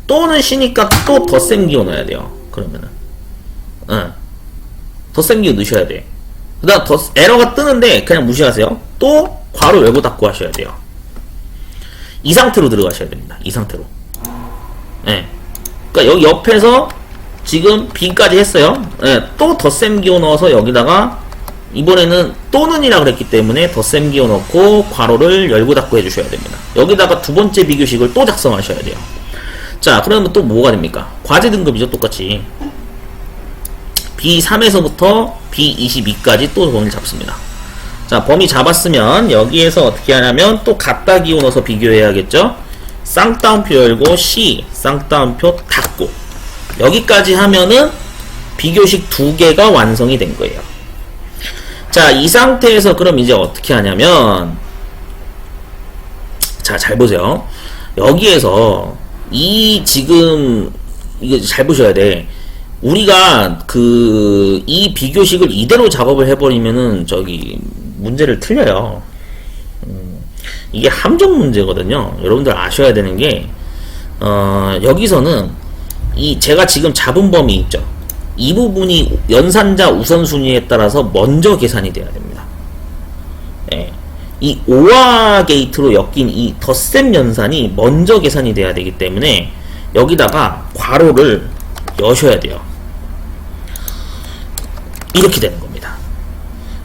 또는 C니까 또 덧셈 기호 넣어야 돼요. 그러면은. 덧셈 기호 넣으셔야 돼. 그 다음 에러가 뜨는데 그냥 무시하세요. 또 괄호 열고 닫고 하셔야 돼요. 이 상태로 들어가셔야 됩니다. 이 상태로. 예. 그러니까 여기 옆에서 지금 B까지 했어요. 예. 또 덧셈 기호 넣어서 여기다가 이번에는 또는이라 그랬기 때문에 덧셈 기호 넣고 괄호를 열고 닫고 해주셔야 됩니다. 여기다가 두 번째 비교식을 또 작성하셔야 돼요. 자, 그러면 또 뭐가 됩니까? 과제 등급이죠, 똑같이. B3에서부터 B22까지 또 범위를 잡습니다. 자, 범위 잡았으면 여기에서 어떻게 하냐면 또 갖다 기호 넣어서 비교해야겠죠. 쌍따옴표 열고 C 쌍따옴표 닫고 여기까지 하면은 비교식 2개가 완성이 된 거예요. 자, 이 상태에서 그럼 이제 어떻게 하냐면, 자, 잘 보세요. 여기에서 지금 이거 잘 보셔야 돼. 우리가 이 비교식을 이대로 작업을 해버리면은 문제를 틀려요. 이게 함정 문제거든요. 여러분들 아셔야 되는 게 여기서는 제가 지금 잡은 범위 있죠. 이 부분이 연산자 우선순위에 따라서 먼저 계산이 돼야 됩니다. 예. 이 OR 게이트로 엮인 이 덧셈 연산이 먼저 계산이 돼야 되기 때문에 여기다가 괄호를 여셔야 돼요. 이렇게 되는 겁니다.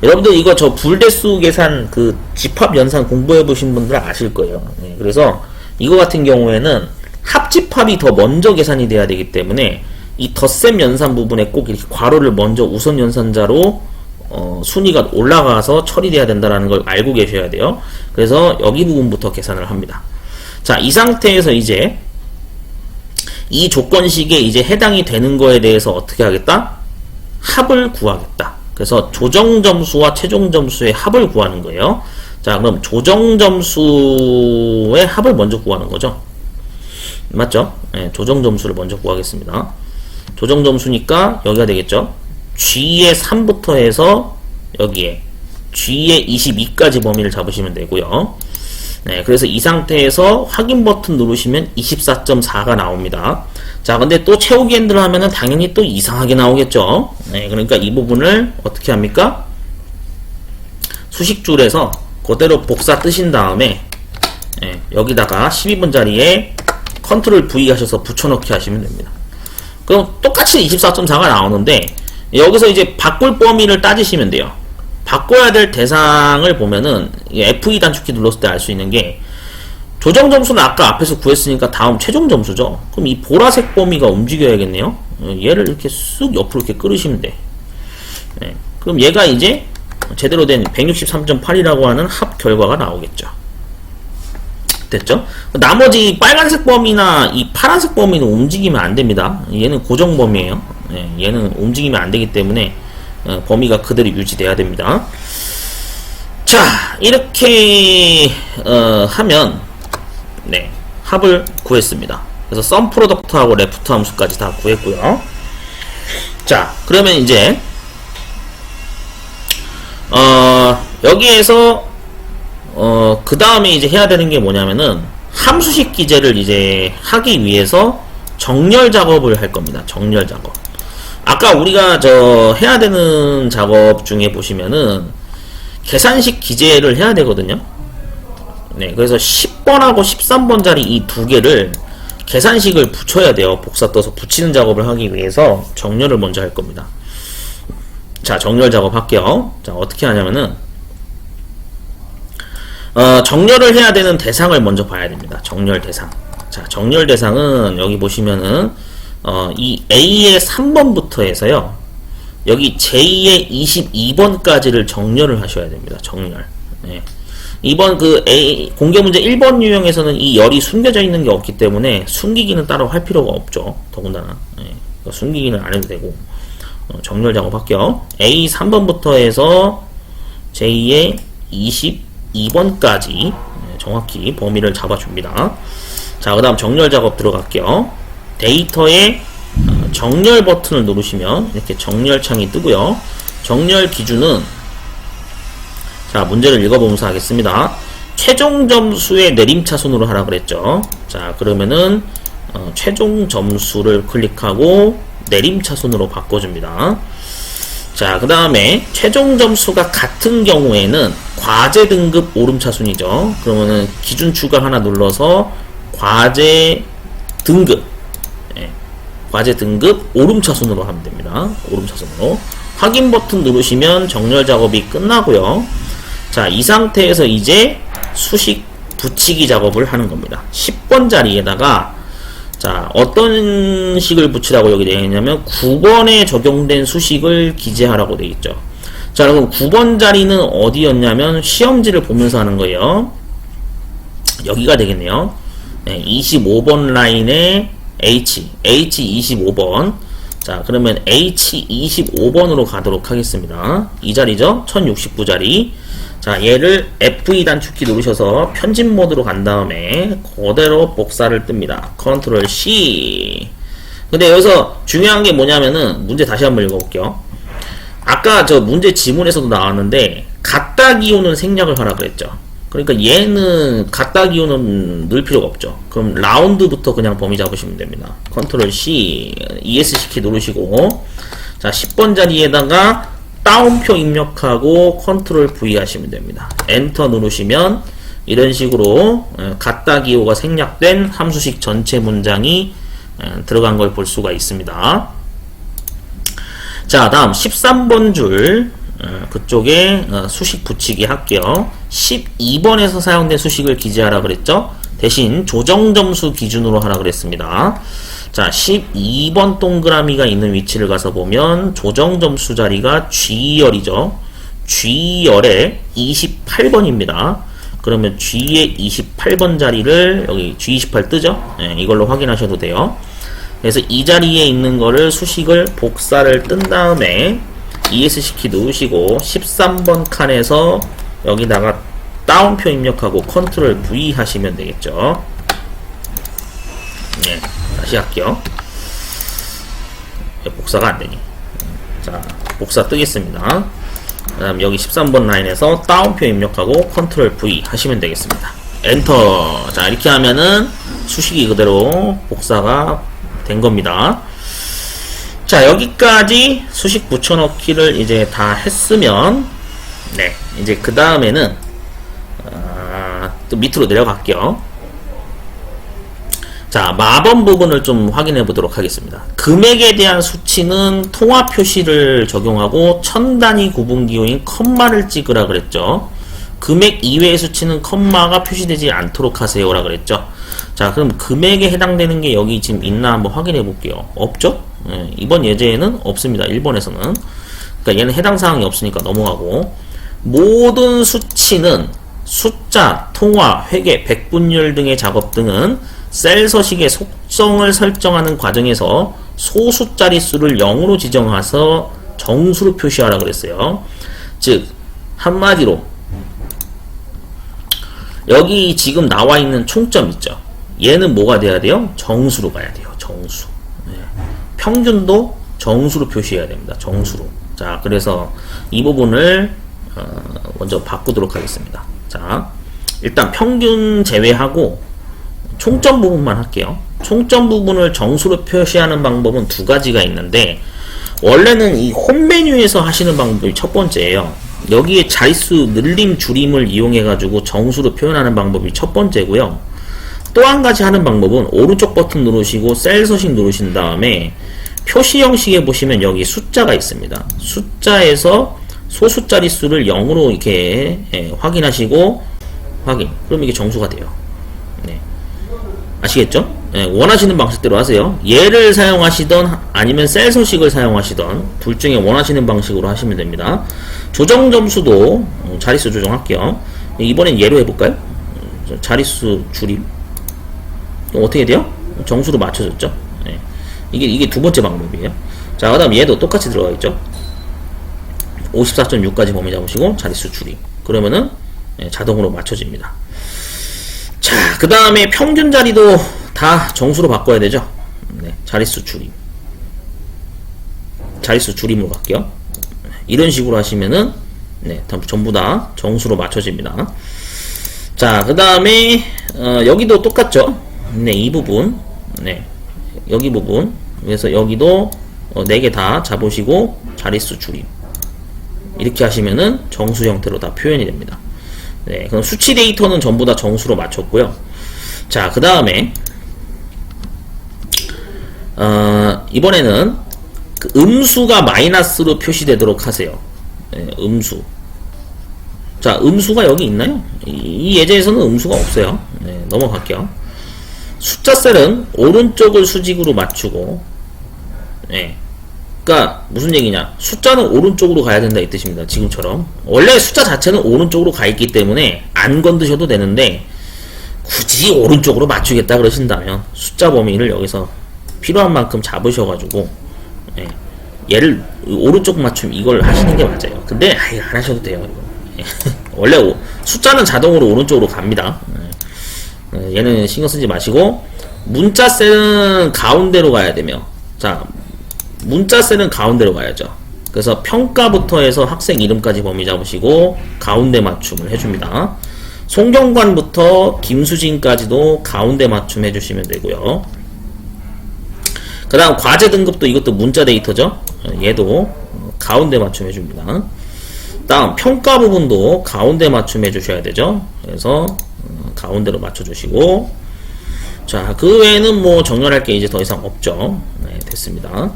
여러분들 이거 저 불대수 계산 집합 연산 공부해 보신 분들 아실 거예요. 예. 그래서 이거 같은 경우에는 합집합이 더 먼저 계산이 돼야 되기 때문에 이 덧셈 연산 부분에 꼭 이렇게 괄호를 먼저 우선 연산자로 순위가 올라가서 처리돼야 된다는 걸 알고 계셔야 돼요. 그래서 여기 부분부터 계산을 합니다. 자, 이 상태에서 이제 이 조건식에 이제 해당이 되는 거에 대해서 어떻게 하겠다? 합을 구하겠다. 그래서 조정점수와 최종점수의 합을 구하는 거예요. 자, 그럼 조정점수의 합을 먼저 구하는 거죠. 맞죠? 네, 조정점수를 먼저 구하겠습니다. 조정점수니까 여기가 되겠죠. G의 3부터 해서 여기에 G의 22까지 범위를 잡으시면 되고요. 네, 그래서 이 상태에서 확인 버튼 누르시면 24.4가 나옵니다. 자, 근데 또 채우기 핸들 하면은 당연히 또 이상하게 나오겠죠. 네, 그러니까 이 부분을 어떻게 합니까? 수식줄에서 그대로 복사 뜨신 다음에 네, 여기다가 12번 자리에 컨트롤 V 하셔서 붙여넣기 하시면 됩니다. 그럼 똑같이 24.4가 나오는데 여기서 이제 바꿀 범위를 따지시면 돼요. 바꿔야 될 대상을 보면은 F2 단축키 눌렀을 때 알 수 있는 게 조정 점수는 아까 앞에서 구했으니까 다음 최종 점수죠. 그럼 이 보라색 범위가 움직여야겠네요. 얘를 이렇게 쑥 옆으로 이렇게 끌으시면 돼. 네. 그럼 얘가 이제 제대로 된 163.8이라고 하는 합 결과가 나오겠죠. 됐죠? 나머지 빨간색 범위나 이 파란색 범위는 움직이면 안 됩니다. 얘는 고정 범위예요. 네, 얘는 움직이면 안 되기 때문에 범위가 그대로 유지돼야 됩니다. 자, 이렇게 하면 네, 합을 구했습니다. 그래서 썸 프로덕트하고 레프트 함수까지 다 구했고요. 자, 그러면 이제 여기에서 그 다음에 이제 해야 되는 게 뭐냐면은 함수식 기재를 이제 하기 위해서 정렬 작업을 할 겁니다. 정렬 작업. 아까 우리가 해야 되는 작업 중에 보시면은 계산식 기재를 해야 되거든요. 네, 그래서 10번하고 13번 자리 이 두 개를 계산식을 붙여야 돼요. 복사 떠서 붙이는 작업을 하기 위해서 정렬을 먼저 할 겁니다. 자, 정렬 작업 할게요. 자, 어떻게 하냐면은 정렬을 해야 되는 대상을 먼저 봐야 됩니다. 정렬 대상. 자, 정렬 대상은 여기 보시면은 이 A의 3번부터 해서요. 여기 J의 22번까지를 정렬을 하셔야 됩니다. 정렬. 네. 이번 공개문제 1번 유형에서는 이 열이 숨겨져 있는 게 없기 때문에 숨기기는 따로 할 필요가 없죠. 더군다나. 네. 숨기기는 안 해도 되고. 정렬 작업할게요. A 3번부터 해서 J의 22번까지 정확히 범위를 잡아줍니다. 자, 그 다음 정렬 작업 들어갈게요. 데이터에 정렬 버튼을 누르시면 이렇게 정렬 창이 뜨고요. 정렬 기준은 자, 문제를 읽어보면서 하겠습니다. 최종 점수의 내림차순으로 하라 그랬죠. 자, 그러면은 최종 점수를 클릭하고 내림차순으로 바꿔줍니다. 자, 그 다음에 최종 점수가 같은 경우에는 과제 등급 오름차순이죠. 그러면은 기준 추가 하나 눌러서 과제 등급, 과제 등급 오름차순으로 하면 됩니다. 오름차순으로. 확인 버튼 누르시면 정렬 작업이 끝나고요. 자, 이 상태에서 이제 수식 붙이기 작업을 하는 겁니다. 10번 자리에다가 자, 어떤 식을 붙이라고 여기 되어 있냐면 9번에 적용된 수식을 기재하라고 되어 있죠. 자, 그럼 9번 자리는 어디였냐면 시험지를 보면서 하는 거예요. 여기가 되겠네요. 네, 25번 라인에 H25번. 자, 그러면 H25번으로 가도록 하겠습니다. 이 자리죠? 1069자리. 자, 얘를 F2 단축키 누르셔서 편집 모드로 간 다음에 그대로 복사를 뜹니다. 컨트롤 C. 근데 여기서 중요한 게 뭐냐면은 문제 다시 한번 읽어볼게요. 아까 저 문제 지문에서도 나왔는데 갖다 기호는 생략을 하라 그랬죠. 그러니까 얘는 갖다 기호는 넣을 필요가 없죠. 그럼 라운드부터 그냥 범위 잡으시면 됩니다. 컨트롤 C, ESC 키 누르시고, 자, 10번 자리에다가 다운표 입력하고 컨트롤 V 하시면 됩니다. 엔터 누르시면 이런 식으로 갖다 기호가 생략된 함수식 전체 문장이 들어간 걸 볼 수가 있습니다. 자, 다음 13번 줄 그쪽에 수식 붙이기 할게요. 12번에서 사용된 수식을 기재하라 그랬죠. 대신 조정점수 기준으로 하라 그랬습니다. 자, 12번 동그라미가 있는 위치를 가서 보면 조정점수 자리가 G열이죠. G열에 28번입니다. 그러면 G의 28번 자리를 여기 G28 뜨죠? 네, 이걸로 확인하셔도 돼요. 그래서 이 자리에 있는 거를 수식을 복사를 뜬 다음에 ESC 키 누르시고 13번 칸에서 여기다가 다운표 입력하고 컨트롤 V 하시면 되겠죠. 네, 다시 할게요. 복사가 안되니. 자, 복사 뜨겠습니다. 그 다음 여기 13번 라인에서 다운표 입력하고 컨트롤 V 하시면 되겠습니다. 엔터. 자, 이렇게 하면은 수식이 그대로 복사가 된 겁니다. 자, 여기까지 수식 붙여넣기를 이제 다 했으면, 네, 이제 그 다음에는 또 밑으로 내려갈게요. 자, 마법 부분을 좀 확인해 보도록 하겠습니다. 금액에 대한 수치는 통화 표시를 적용하고 천 단위 구분 기호인 컴마를 찍으라 그랬죠. 금액 이외의 수치는 컴마가 표시되지 않도록 하세요라 그랬죠. 자, 그럼 금액에 해당되는 게 여기 지금 있나 한번 확인해 볼게요. 없죠? 네, 이번 예제에는 없습니다. 1번에서는. 그러니까 얘는 해당 사항이 없으니까 넘어가고, 모든 수치는 숫자, 통화, 회계, 백분율 등의 작업 등은 셀 서식의 속성을 설정하는 과정에서 소수 자릿수를 0으로 지정해서 정수로 표시하라 그랬어요. 즉, 한마디로 여기 지금 나와 있는 총점 있죠. 얘는 뭐가 돼야 돼요? 정수로 가야 돼요. 정수. 네. 평균도 정수로 표시해야 됩니다. 정수로. 자, 그래서 이 부분을 먼저 바꾸도록 하겠습니다. 자, 일단 평균 제외하고 총점 부분만 할게요. 총점 부분을 정수로 표시하는 방법은 두 가지가 있는데, 원래는 이 홈 메뉴에서 하시는 방법이 첫 번째예요. 여기에 자릿수 늘림 줄임을 이용해 가지고 정수로 표현하는 방법이 첫 번째고요. 또 한 가지 하는 방법은 오른쪽 버튼 누르시고 셀 서식 누르신 다음에 표시 형식에 보시면 여기 숫자가 있습니다. 숫자에서 소수 자릿수를 0으로 이렇게 확인하시고 확인. 그럼 이게 정수가 돼요. 네. 아시겠죠? 네, 원하시는 방식대로 하세요. 얘를 사용하시던 아니면 셀 서식을 사용하시던 둘 중에 원하시는 방식으로 하시면 됩니다. 조정 점수도 자릿수 조정할게요. 이번엔 얘로 해볼까요? 자릿수 줄임. 어떻게 돼요? 정수로 맞춰졌죠? 네. 이게 두 번째 방법이에요. 자, 그 다음 얘도 똑같이 들어가 있죠? 54.6까지 범위 잡으시고 자릿수 줄임. 그러면은 자동으로 맞춰집니다. 자, 그 다음에 평균 자리도 다 정수로 바꿔야 되죠? 네, 자릿수 줄임. 자릿수 줄임으로 갈게요. 이런 식으로 하시면은, 네, 전부 다 정수로 맞춰집니다. 자, 그 다음에, 여기도 똑같죠? 네, 이 부분. 네, 여기 부분. 그래서 여기도 4개 다 잡으시고, 자릿수 줄임. 이렇게 하시면은 정수 형태로 다 표현이 됩니다. 네, 그럼 수치 데이터는 전부 다 정수로 맞췄고요. 자, 그 다음에 이번에는 그 음수가 마이너스로 표시되도록 하세요. 네, 음수. 자, 음수가 여기 있나요? 이 예제에서는 음수가 없어요. 네, 넘어갈게요. 숫자 셀은 오른쪽을 수직으로 맞추고, 예. 그니까 무슨 얘기냐, 숫자는 오른쪽으로 가야 된다 이 뜻입니다. 지금처럼 원래 숫자 자체는 오른쪽으로 가 있기 때문에 안 건드셔도 되는데, 굳이 오른쪽으로 맞추겠다 그러신다면 숫자 범위를 여기서 필요한 만큼 잡으셔가지고, 예. 얘를 오른쪽 맞춤 이걸 하시는 게 맞아요. 근데 안 하셔도 돼요. 이거. 예. 원래 숫자는 자동으로 오른쪽으로 갑니다. 예. 얘는 신경 쓰지 마시고, 문자 셀은 가운데로 가야 되며, 자, 문자 셀은 가운데로 가야죠. 그래서 평가부터 해서 학생 이름까지 범위 잡으시고 가운데 맞춤을 해줍니다. 송경관부터 김수진까지도 가운데 맞춤 해주시면 되고요. 그 다음 과제 등급도 이것도 문자 데이터죠. 얘도 가운데 맞춤 해줍니다. 다음 평가 부분도 가운데 맞춤 해주셔야 되죠. 그래서 가운데로 맞춰주시고, 자, 그 외에는 뭐 정렬할 게 이제 더 이상 없죠. 네, 됐습니다.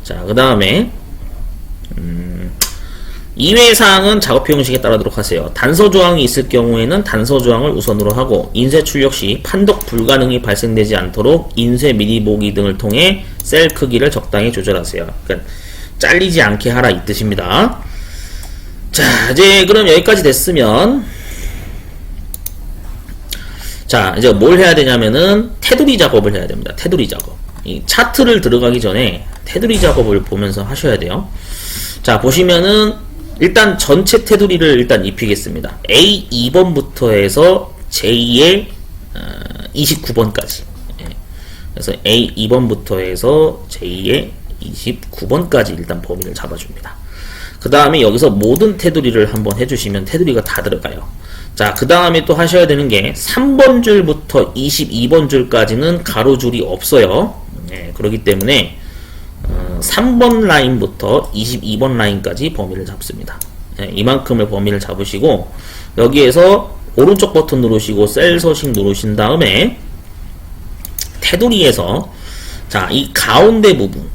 자, 그 다음에 이외의 사항은 작업표 형식에 따르도록 하세요. 단서 조항이 있을 경우에는 단서 조항을 우선으로 하고, 인쇄 출력 시 판독 불가능이 발생되지 않도록 인쇄 미리 보기 등을 통해 셀 크기를 적당히 조절하세요. 그러니까 잘리지 않게 하라 이 뜻입니다. 자, 이제 그럼 여기까지 됐으면, 자, 이제 뭘 해야 되냐면은 테두리 작업을 해야 됩니다. 테두리 작업. 이 차트를 들어가기 전에 테두리 작업을 보면서 하셔야 돼요. 자, 보시면은 일단 전체 테두리를 일단 입히겠습니다. A2번부터 해서 J의 29번까지. 그래서 A2번부터 해서 J의 29번까지 일단 범위를 잡아줍니다. 그 다음에 여기서 모든 테두리를 한번 해주시면 테두리가 다 들어가요. 자, 그 다음에 또 하셔야 되는 게 3번 줄부터 22번 줄까지는 가로줄이 없어요. 그렇기 때문에 3번 라인부터 22번 라인까지 범위를 잡습니다. 이만큼을 범위를 잡으시고, 여기에서 오른쪽 버튼 누르시고 셀 서식 누르신 다음에 테두리에서, 자, 이 가운데 부분,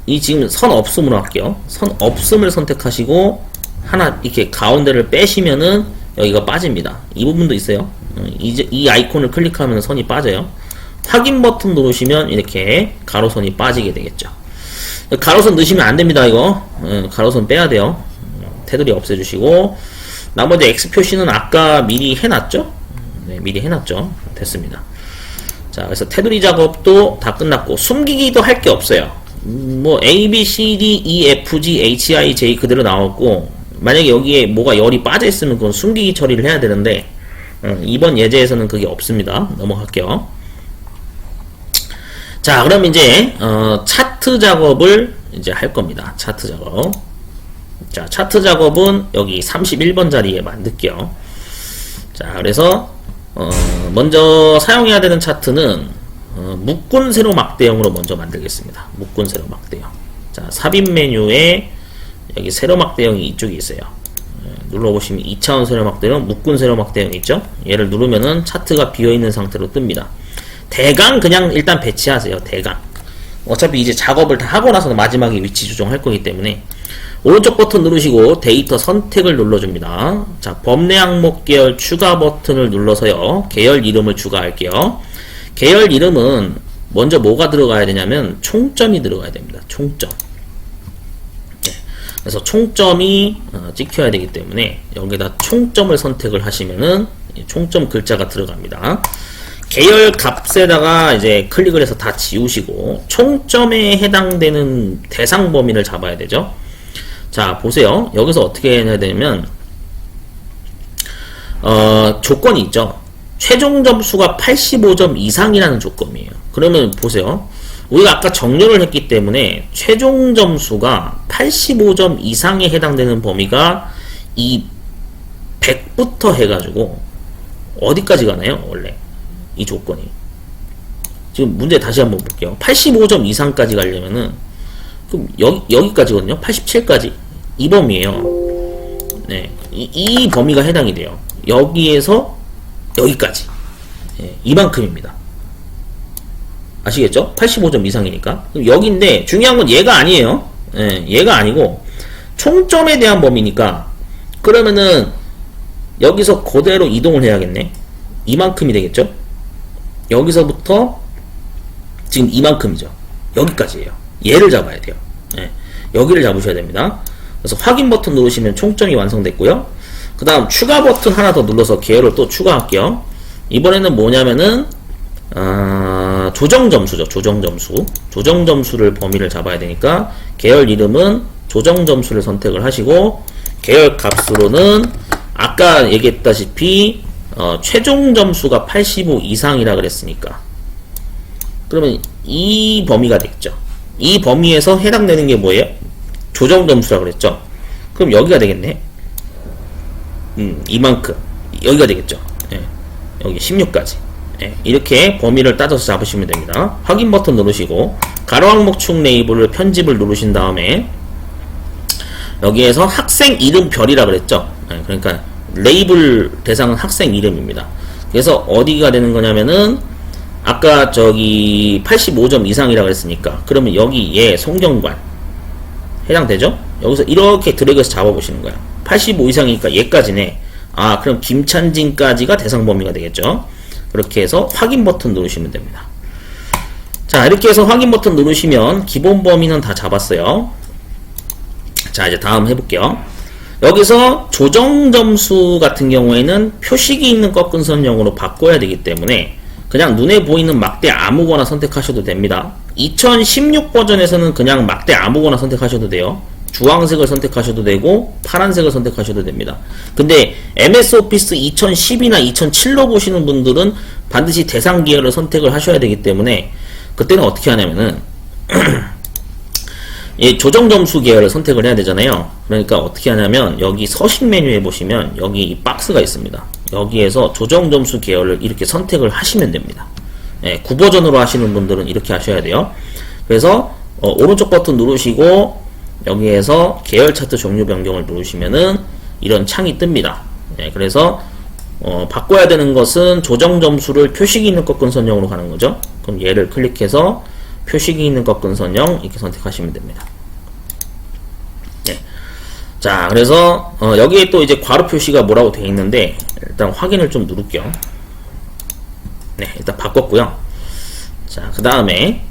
이 지금 선 없음으로 할게요. 선 없음을 선택하시고 하나 이렇게 가운데를 빼시면은 여기가 빠집니다. 이 부분도 있어요. 이제 이 아이콘을 클릭하면 선이 빠져요. 확인 버튼 누르시면 이렇게 가로선이 빠지게 되겠죠. 가로선 넣으시면 안 됩니다. 이거 가로선 빼야 돼요. 테두리 없애주시고, 나머지 X 표시는 아까 미리 해놨죠? 네, 미리 해놨죠. 됐습니다. 자, 그래서 테두리 작업도 다 끝났고, 숨기기도 할 게 없어요. 뭐 A, B, C, D, E, F, G, H, I, J 그대로 나왔고, 만약에 여기에 뭐가 열이 빠져 있으면 그건 숨기기 처리를 해야 되는데, 이번 예제에서는 그게 없습니다. 넘어갈게요. 자, 그럼 이제 차트 작업을 이제 할 겁니다. 차트 작업. 자, 차트 작업은 여기 31번 자리에 만들게요. 자, 그래서 먼저 사용해야 되는 차트는 묶은 세로 막대형으로 먼저 만들겠습니다. 묶은 세로 막대형. 자, 삽입 메뉴에 여기 세로 막대형이 이쪽에 있어요. 눌러보시면 2차원 세로 막대형, 묶은 세로 막대형 있죠? 얘를 누르면은 차트가 비어있는 상태로 뜹니다. 대강 그냥 일단 배치하세요. 대강. 어차피 이제 작업을 다 하고 나서 마지막에 위치 조정할 거기 때문에 오른쪽 버튼 누르시고 데이터 선택을 눌러줍니다. 자, 범례 항목 계열 추가 버튼을 눌러서요, 계열 이름을 추가할게요. 계열 이름은 먼저 뭐가 들어가야 되냐면 총점이 들어가야 됩니다. 총점. 네. 그래서 총점이 찍혀야 되기 때문에 여기다 총점을 선택을 하시면은 총점 글자가 들어갑니다. 계열 값에다가 이제 클릭을 해서 다 지우시고 총점에 해당되는 대상 범위를 잡아야 되죠. 자, 보세요. 여기서 어떻게 해야 되냐면 조건이 있죠. 최종 점수가 85점 이상이라는 조건이에요. 그러면 보세요. 우리가 아까 정렬을 했기 때문에 최종 점수가 85점 이상에 해당되는 범위가 이 100부터 해가지고 어디까지 가나요? 원래 이 조건이. 지금 문제 다시 한번 볼게요. 85점 이상까지 가려면은 그럼 여기까지거든요. 87까지. 이 범위에요. 네. 이 범위가 해당이 돼요. 여기에서 여기까지. 네, 이만큼입니다. 아시겠죠? 85점 이상이니까. 그럼 여기인데 중요한 건 얘가 아니에요. 네, 얘가 아니고 총점에 대한 범위니까, 그러면은 여기서 그대로 이동을 해야겠네. 이만큼이 되겠죠? 여기서부터 지금 이만큼이죠. 여기까지예요. 얘를 잡아야 돼요. 예, 여기를 잡으셔야 됩니다. 그래서 확인 버튼 누르시면 총점이 완성됐고요. 그 다음 추가 버튼 하나 더 눌러서 계열을 또 추가할게요. 이번에는 뭐냐면은 조정점수죠. 조정점수를 범위를 잡아야 되니까 계열 이름은 조정점수를 선택을 하시고, 계열 값으로는 아까 얘기했다시피 최종 점수가 85 이상이라 그랬으니까, 그러면 이 범위가 되겠죠. 이 범위에서 해당되는 게 뭐예요? 조정점수라 그랬죠. 그럼 여기가 되겠네. 이만큼 여기가 되겠죠. 예, 여기 16까지. 예, 이렇게 범위를 따져서 잡으시면 됩니다. 확인 버튼 누르시고 가로항목축 레이블을 편집을 누르신 다음에 여기에서 학생 이름 별이라 그랬죠. 예, 그러니까 레이블 대상은 학생 이름입니다. 그래서 어디가 되는 거냐면은 아까 저기 85점 이상이라 그랬으니까, 그러면 여기 얘 송경관 해당되죠? 여기서 이렇게 드래그해서 잡아보시는 거야. 85 이상이니까 얘까지네. 그럼 김찬진까지가 대상 범위가 되겠죠. 그렇게 해서 확인 버튼 누르시면 됩니다. 자, 이렇게 해서 확인 버튼 누르시면 기본 범위는 다 잡았어요. 자, 이제 다음 해볼게요. 여기서 조정 점수 같은 경우에는 표식이 있는 꺾은 선형으로 바꿔야 되기 때문에 그냥 눈에 보이는 막대 아무거나 선택하셔도 됩니다. 2016 버전에서는 그냥 막대 아무거나 선택하셔도 돼요. 주황색을 선택하셔도 되고 파란색을 선택하셔도 됩니다. 근데 MS 오피스 2010이나 2007로 보시는 분들은 반드시 대상 계열을 선택을 하셔야 되기 때문에 그때는 어떻게 하냐면은 이 조정 점수 계열을 선택을 해야 되잖아요. 그러니까 어떻게 하냐면 여기 서식 메뉴에 보시면 여기 이 박스가 있습니다. 여기에서 조정 점수 계열을 이렇게 선택을 하시면 됩니다. 예, 9버전으로 하시는 분들은 이렇게 하셔야 돼요. 그래서 오른쪽 버튼 누르시고 여기에서 계열 차트 종류 변경을 누르시면은 이런 창이 뜹니다. 예, 그래서 바꿔야 되는 것은 조정 점수를 표식이 있는 꺾은 선형으로 가는 거죠. 그럼 얘를 클릭해서 표식이 있는 꺾은 선형 이렇게 선택하시면 됩니다. 예. 자, 그래서 여기에 또 이제 괄호 표시가 뭐라고 되어 있는데 일단 확인을 좀 누를게요. 네, 일단 바꿨고요. 자, 그 다음에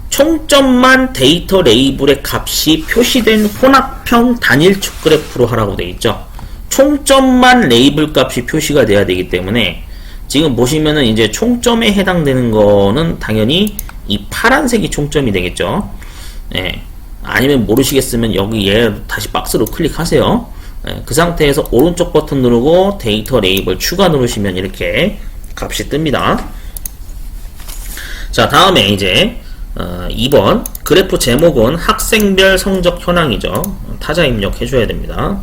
총점만 데이터 레이블의 값이 표시된 혼합형 단일축 그래프로 하라고 되어 있죠. 총점만 레이블 값이 표시가 돼야 되기 때문에 지금 보시면은 이제 총점에 해당되는 거는 당연히 이 파란색이 총점이 되겠죠. 예. 아니면 모르시겠으면 여기 얘 다시 박스로 클릭하세요. 예. 그 상태에서 오른쪽 버튼 누르고 데이터 레이블 추가 누르시면 이렇게 값이 뜹니다. 자, 다음에 이제 2번 그래프 제목은 학생별 성적 현황이죠. 타자 입력해 줘야 됩니다.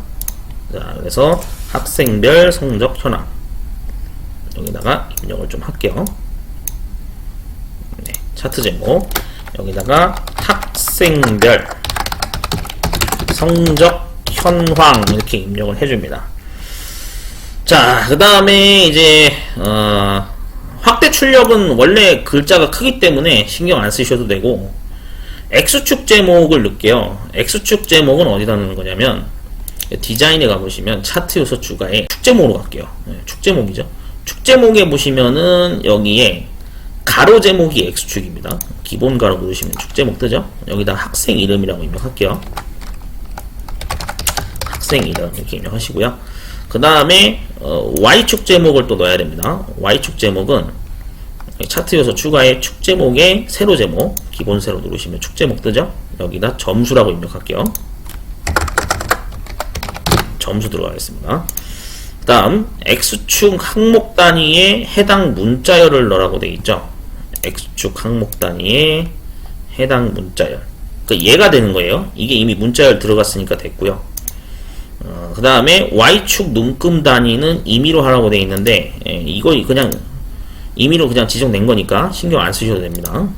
자, 그래서 학생별 성적 현황 여기다가 입력을 좀 할게요. 네, 차트 제목 여기다가 학생별 성적 현황 이렇게 입력을 해줍니다. 자, 그 다음에 이제 확대 출력은 원래 글자가 크기 때문에 신경 안 쓰셔도 되고 X축 제목을 넣을게요. X축 제목은 어디다 넣는 거냐면 디자인에 가보시면 차트 요소 추가에 축 제목으로 갈게요. 네, 축 제목이죠. 축 제목에 보시면은 여기에 가로 제목이 X축입니다. 기본 가로 누르시면 축 제목 뜨죠. 여기다 학생 이름이라고 입력할게요. 학생 이름 이렇게 입력하시고요. 그 다음에 Y축 제목을 또 넣어야 됩니다. Y축 제목은 차트 요소 추가에 축 제목에 세로 제목 기본 세로 누르시면 축 제목 뜨죠. 여기다 점수라고 입력할게요. 점수 들어가겠습니다. 그 다음 X축 항목 단위에 해당 문자열을 넣으라고 되어 있죠. X축 항목 단위에 해당 문자열, 그러니까 얘가 되는 거예요. 이게 이미 문자열 들어갔으니까 됐고요. 그 다음에 Y축 눈금 단위는 임의로 하라고 되어 있는데 이거 그냥 임의로 그냥 지정된 거니까 신경 안 쓰셔도 됩니다.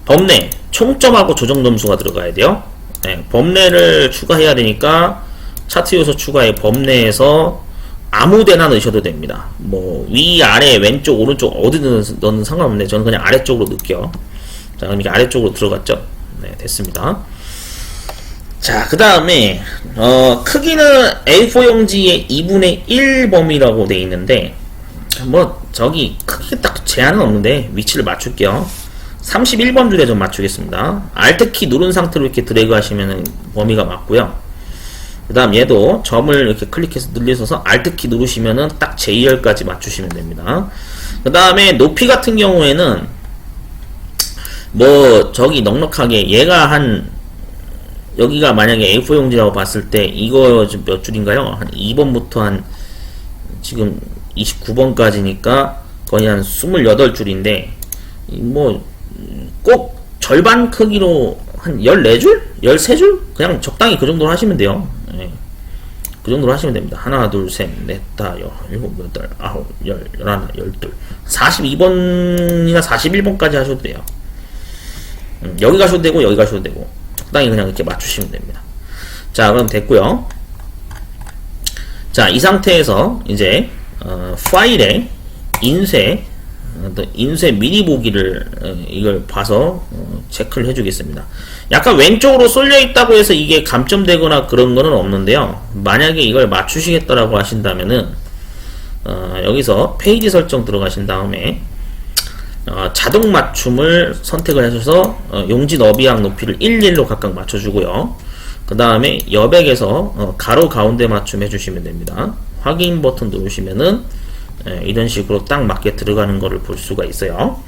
범례 총점하고 조정 점수가 들어가야 돼요. 네, 범례를 추가해야 되니까 차트 요소 추가에 범례에서 아무데나 넣으셔도 됩니다. 뭐 위, 아래, 왼쪽, 오른쪽 어디 넣는 상관없는데 저는 그냥 아래쪽으로 넣을게요. 자, 그럼 이게 아래쪽으로 들어갔죠. 네, 됐습니다. 자, 그 다음에 크기는 A4 용지의 2분의 1 범위라고 되어 있는데 뭐 저기 크게 딱 제한은 없는데 위치를 맞출게요. 31번 줄에 좀 맞추겠습니다. Alt키 누른 상태로 이렇게 드래그 하시면 범위가 맞고요. 그 다음 얘도 점을 이렇게 클릭해서 늘리셔서 Alt키 누르시면은 딱 J열까지 맞추시면 됩니다. 그 다음에 높이 같은 경우에는 뭐 저기 넉넉하게 얘가 한 여기가 만약에 A4 용지라고 봤을 때 이거 지금 몇 줄인가요? 한 2번부터 한 지금 29번까지니까 거의 한 28줄인데 뭐 꼭 절반 크기로 한 14줄? 13줄? 그냥 적당히 그 정도로 하시면 돼요. 예. 그 정도로 하시면 됩니다. 하나, 둘, 셋, 넷, 다, 일곱, 여덟, 아홉, 열, 열하나, 열둘. 42번이나 41번까지 하셔도 돼요. 여기 가셔도 되고, 여기 가셔도 되고. 적당히 그냥 이렇게 맞추시면 됩니다. 자, 그럼 됐고요. 자, 이 상태에서 이제 파일에 인쇄 미리 보기를 이걸 봐서 체크를 해주겠습니다. 약간 왼쪽으로 쏠려 있다고 해서 이게 감점되거나 그런 거는 없는데요. 만약에 이걸 맞추시겠다라고 하신다면은 여기서 페이지 설정 들어가신 다음에 자동 맞춤을 선택을 하셔서 용지 너비랑 높이를 11로 각각 맞춰주고요. 그 다음에 여백에서 가로 가운데 맞춤 해주시면 됩니다. 확인 버튼 누르시면은 이런 식으로 딱 맞게 들어가는 거를 볼 수가 있어요.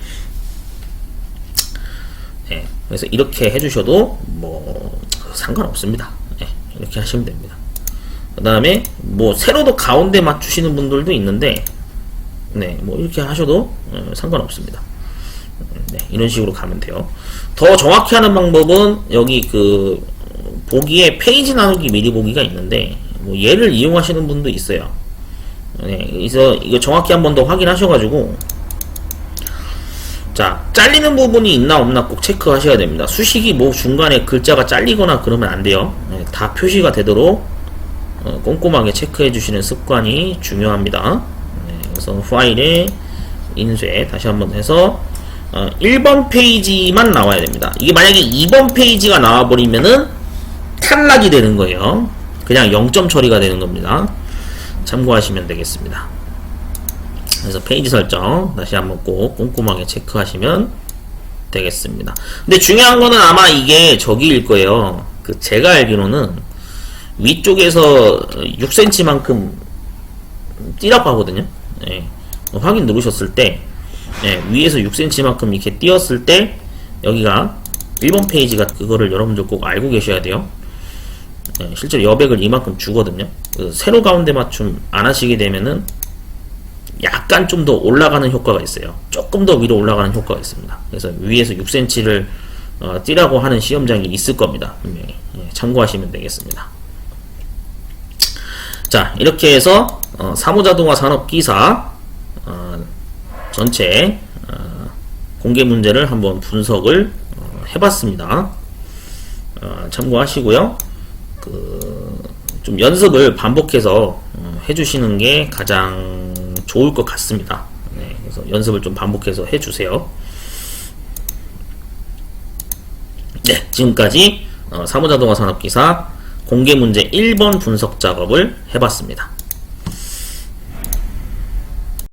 그래서 이렇게 해주셔도 뭐 상관없습니다. 이렇게 하시면 됩니다. 그 다음에 뭐 세로도 가운데 맞추시는 분들도 있는데 뭐 이렇게 하셔도 상관없습니다. 이런 식으로 가면 돼요. 더 정확히 하는 방법은 여기 그 보기에 페이지 나누기 미리 보기가 있는데 뭐 얘를 이용하시는 분도 있어요. 그래서 이거 정확히 한 번 더 확인하셔가지고 자, 잘리는 부분이 있나 없나 꼭 체크하셔야 됩니다. 수식이 뭐 중간에 글자가 잘리거나 그러면 안 돼요. 다 표시가 되도록 꼼꼼하게 체크해 주시는 습관이 중요합니다. 그래서 파일에 인쇄 다시 한번 해서 1번 페이지만 나와야 됩니다. 이게 만약에 2번 페이지가 나와버리면은 탈락이 되는 거예요. 그냥 0점 처리가 되는 겁니다. 참고하시면 되겠습니다. 그래서 페이지 설정 다시 한번 꼭 꼼꼼하게 체크하시면 되겠습니다. 근데 중요한 거는 아마 이게 저기일 거예요. 그 제가 알기로는 위쪽에서 6cm만큼 띄라고 하거든요. 확인 누르셨을 때 위에서 6cm만큼 이렇게 띄었을 때 여기가 1번 페이지가 그거를 여러분들 꼭 알고 계셔야 돼요. 실제로 여백을 이만큼 주거든요. 세로 가운데 맞춤 안 하시게 되면은 약간 좀 더 올라가는 효과가 있어요. 조금 더 위로 올라가는 효과가 있습니다. 그래서 위에서 6cm를 띄라고 하는 시험장이 있을 겁니다. 분명히 참고하시면 되겠습니다. 자, 이렇게 해서 사무자동화 산업기사 전체 공개 문제를 한번 분석을 해봤습니다. 참고하시고요. 좀 연습을 반복해서 해주시는 게 가장 좋을 것 같습니다. 그래서 연습을 좀 반복해서 해주세요. 지금까지 사무자동화 산업기사 공개문제 1번 분석 작업을 해봤습니다.